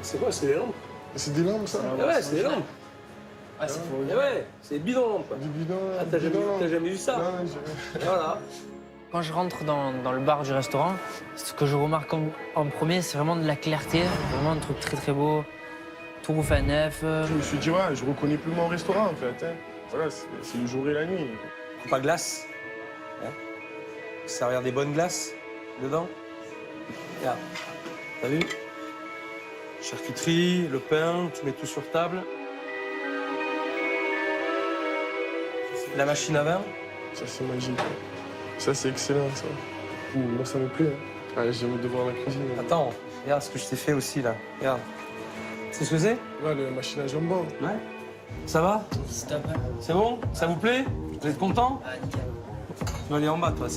C'est quoi? C'est des lampes. C'est des lampes, ça? Ah ouais, c'est des lampes. Ah, c'est pour Eh ouais, c'est des bidons lampes. Du bidon. Ah, t'as jamais vu ça? Non, jamais. Voilà. Quand je rentre dans le bar du restaurant, ce que je remarque en premier, c'est vraiment de la clarté, vraiment un truc très très beau, tout refait à neuf. Je me suis dit, ouais, je reconnais plus mon restaurant, en fait. Hein. Voilà, c'est le jour et la nuit. Pas glace. Hein? Servir des bonnes glaces dedans. Regarde. T'as vu? Charcuterie, le pain, tu mets tout sur table. La machine à vin. Ça, c'est magique. Ça, c'est excellent, ça. Moi, ça me plaît. Hein. Allez, j'aime devoir la cuisine. Attends, regarde ce que je t'ai fait aussi, là. Regarde. C'est ce que c'est? Ouais, la machine à jambon. Ouais. Ça va? C'est top. C'est bon? Ça vous plaît? Vous êtes content? Ah, nickel. Tu vas aller en bas, toi.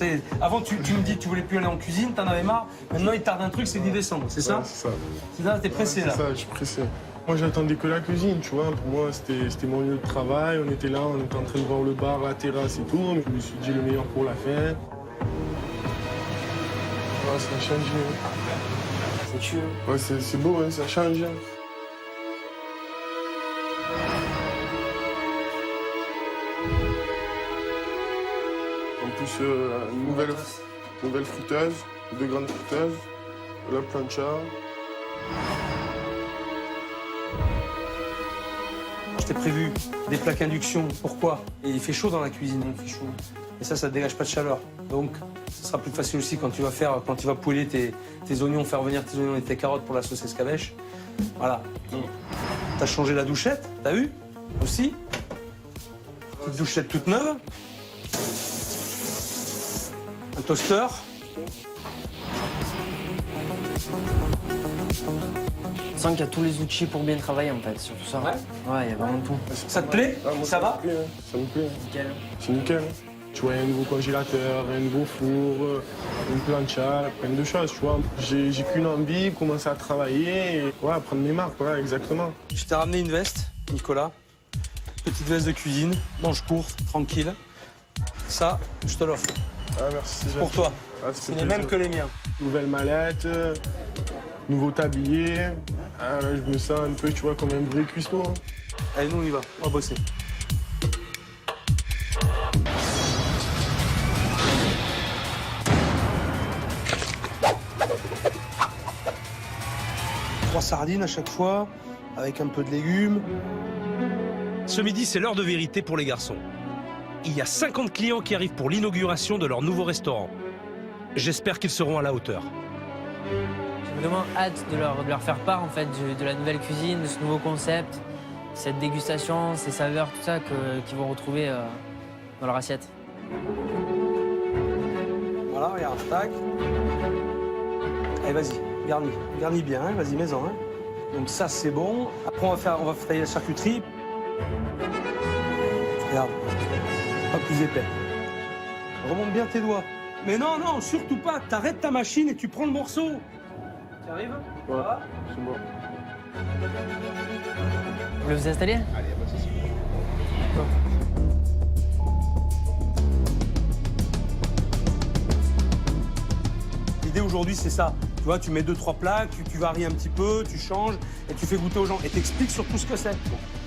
Avant, tu me dis que tu voulais plus aller en cuisine, t'en avais marre. Maintenant, il tarde un truc, c'est d'y descendre, c'est ça? Ouais, c'est ça. C'est ça, t'es pressé, là? C'est ça, je suis pressé. Moi, j'attendais que la cuisine, tu vois. Pour moi, c'était mon lieu de travail. On était là, on était en train de voir le bar, la terrasse et tout. Mais je me suis dit le meilleur pour la fin. Ouais, ça a changé. C'est chiant. Ouais, c'est beau, hein, ça change. En plus, une nouvelle fruiteuse, deux grandes fruiteuses, la plancha. Je t'ai prévu des plaques induction. Pourquoi? Et il fait chaud dans la cuisine. Il fait chaud. et ça te dégage pas de chaleur. Donc, ce sera plus facile aussi quand tu vas pouler tes oignons, faire venir tes oignons et tes carottes pour la sauce escabèche. Voilà. T'as changé la douchette, t'as vu? Aussi. Petite douchette toute neuve. Un toaster. On sent qu'il y a tous les outils pour bien travailler en fait, sur tout ça. Ouais, il y a vraiment tout. Ça te plaît? Ça va? Ça me plaît. Nickel. C'est nickel. Tu vois, il y a un nouveau congélateur, un nouveau four, une plancha, plein de choses, tu vois. J'ai qu'une envie, commencer à travailler et ouais, prendre mes marques, voilà, exactement. Je t'ai ramené une veste, Nicolas. Petite veste de cuisine, manche courte, tranquille. Ça, je te l'offre. Ah, merci. Pour toi. Ah, c'est les mêmes que les miens. Nouvelle mallette, nouveau tablier. Ah, là, je me sens un peu, tu vois, comme un vrai cuistot. Allez, nous, on y va. On va bosser. Trois sardines à chaque fois, avec un peu de légumes. Ce midi, c'est l'heure de vérité pour les garçons. Il y a 50 clients qui arrivent pour l'inauguration de leur nouveau restaurant. J'espère qu'ils seront à la hauteur. J'ai vraiment hâte de leur faire part en fait de la nouvelle cuisine, de ce nouveau concept, cette dégustation, ces saveurs, tout ça qu'ils vont retrouver dans leur assiette. Voilà, regarde, tac. Allez, vas-y, garnis bien, hein, vas-y, mets-en. Hein. Donc ça, c'est bon. Après, on va tailler la charcuterie. Regarde, pas plus épais. Remonte bien tes doigts. Mais non, non, surtout pas. T'arrêtes ta machine et tu prends le morceau. Tu arrives? Voilà. C'est bon. Vous voulez vous installer? Allez, pas de souci. L'idée aujourd'hui, c'est ça. Tu vois, tu mets 2-3 plats, tu varies un petit peu, tu changes et tu fais goûter aux gens. Et t'expliques surtout ce que c'est.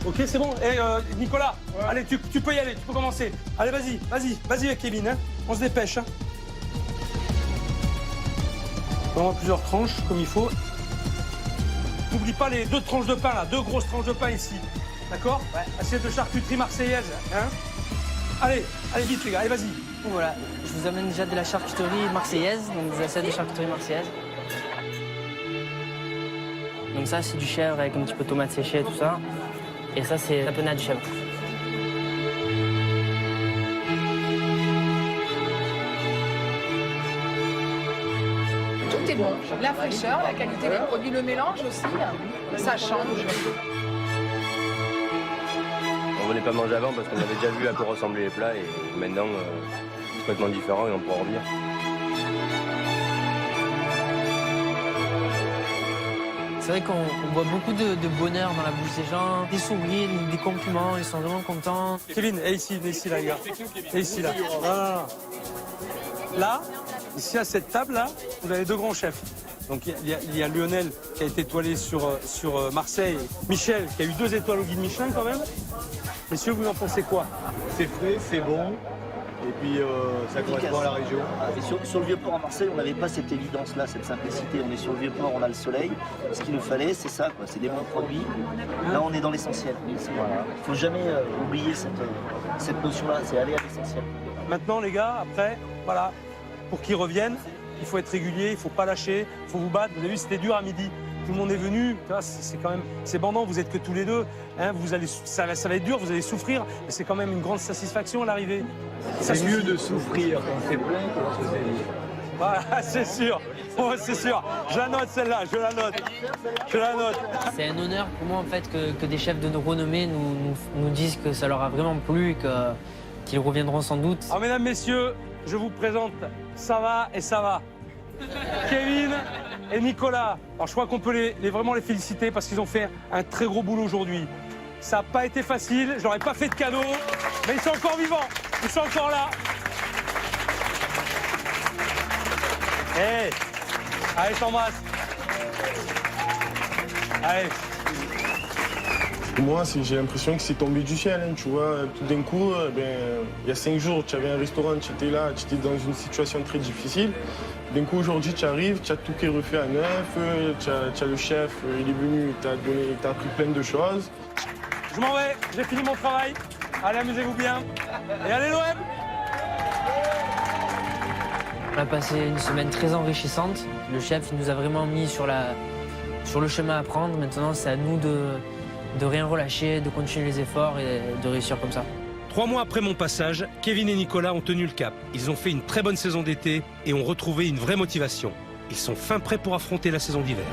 Ok, c'est bon. Et Nicolas, allez, tu peux y aller, tu peux commencer. Allez, vas-y avec Kevin, hein. On se dépêche. Hein. On va plusieurs tranches, comme il faut. N'oublie pas les 2 tranches de pain, là, 2 grosses tranches de pain ici. D'accord? Ouais. Assiette de charcuterie marseillaise, hein. Allez, vite les gars, allez, vas-y. Donc voilà, je vous amène déjà de la charcuterie marseillaise, donc des assiettes de charcuterie marseillaise. Donc ça, c'est du chèvre avec un petit peu de tomate séchée et tout ça. Et ça, c'est la panade de chèvre. Tout est bon. La fraîcheur, la qualité des produits, le mélange aussi, ça change. On ne venait pas manger avant parce qu'on avait déjà vu à quoi ressemblaient les plats et maintenant, c'est complètement différent et on pourra en revenir. C'est vrai qu'on voit beaucoup de bonheur dans la bouche des gens, des sourires, des compliments, ils sont vraiment contents. Kevin, et ici là, les gars. Et ici, là. Non. Là, ici à cette table-là, vous avez 2 grands chefs. Donc il y a Lionel qui a été étoilé sur Marseille, Michel qui a eu 2 étoiles au guide Michelin quand même. Messieurs, vous en pensez quoi? C'est frais, c'est bon. Et puis ça correspond à la région. Et sur le Vieux-Port à Marseille, on n'avait pas cette évidence-là, cette simplicité. On est sur le Vieux-Port, on a le soleil. Ce qu'il nous fallait, c'est ça, quoi. C'est des bons produits. Là, on est dans l'essentiel. Il ne faut jamais oublier cette notion-là, c'est aller à l'essentiel. Maintenant, les gars, après, voilà, pour qu'ils reviennent, il faut être régulier, il ne faut pas lâcher, il faut vous battre. Vous avez vu, c'était dur à midi. Tout le monde est venu, c'est quand même, c'est bandant, vous êtes que tous les deux, hein, ça va être dur, vous allez souffrir, mais c'est quand même une grande satisfaction à l'arrivée. C'est mieux de souffrir quand c'est plein que quand c'est vide. Voilà, c'est sûr, oh, c'est sûr. Je la note celle-là, je la note. C'est un honneur pour moi en fait que des chefs de renommée nous disent que ça leur a vraiment plu et qu'ils reviendront sans doute. Alors mesdames, messieurs, je vous présente Sava et Sava. Kevin et Nicolas. Alors je crois qu'on peut vraiment les féliciter parce qu'ils ont fait un très gros boulot aujourd'hui. Ça n'a pas été facile, je leur ai pas fait de cadeau, mais ils sont encore vivants, ils sont encore là. Hey. Allez, je t'embrasse. Allez. Moi, j'ai l'impression que c'est tombé du ciel, hein, tu vois. Tout d'un coup, il y a 5 jours, tu avais un restaurant, tu étais là, tu étais dans une situation très difficile. D'un coup, aujourd'hui, tu arrives, tu as tout qui est refait à neuf, tu as le chef, il est venu, il t'a appris plein de choses. Je m'en vais, j'ai fini mon travail. Allez, amusez-vous bien. Et allez l'OM! On a passé une semaine très enrichissante. Le chef nous a vraiment mis sur le chemin à prendre. Maintenant, c'est à nous de rien relâcher, de continuer les efforts et de réussir comme ça. 3 mois après mon passage, Kevin et Nicolas ont tenu le cap. Ils ont fait une très bonne saison d'été et ont retrouvé une vraie motivation. Ils sont fin prêts pour affronter la saison d'hiver.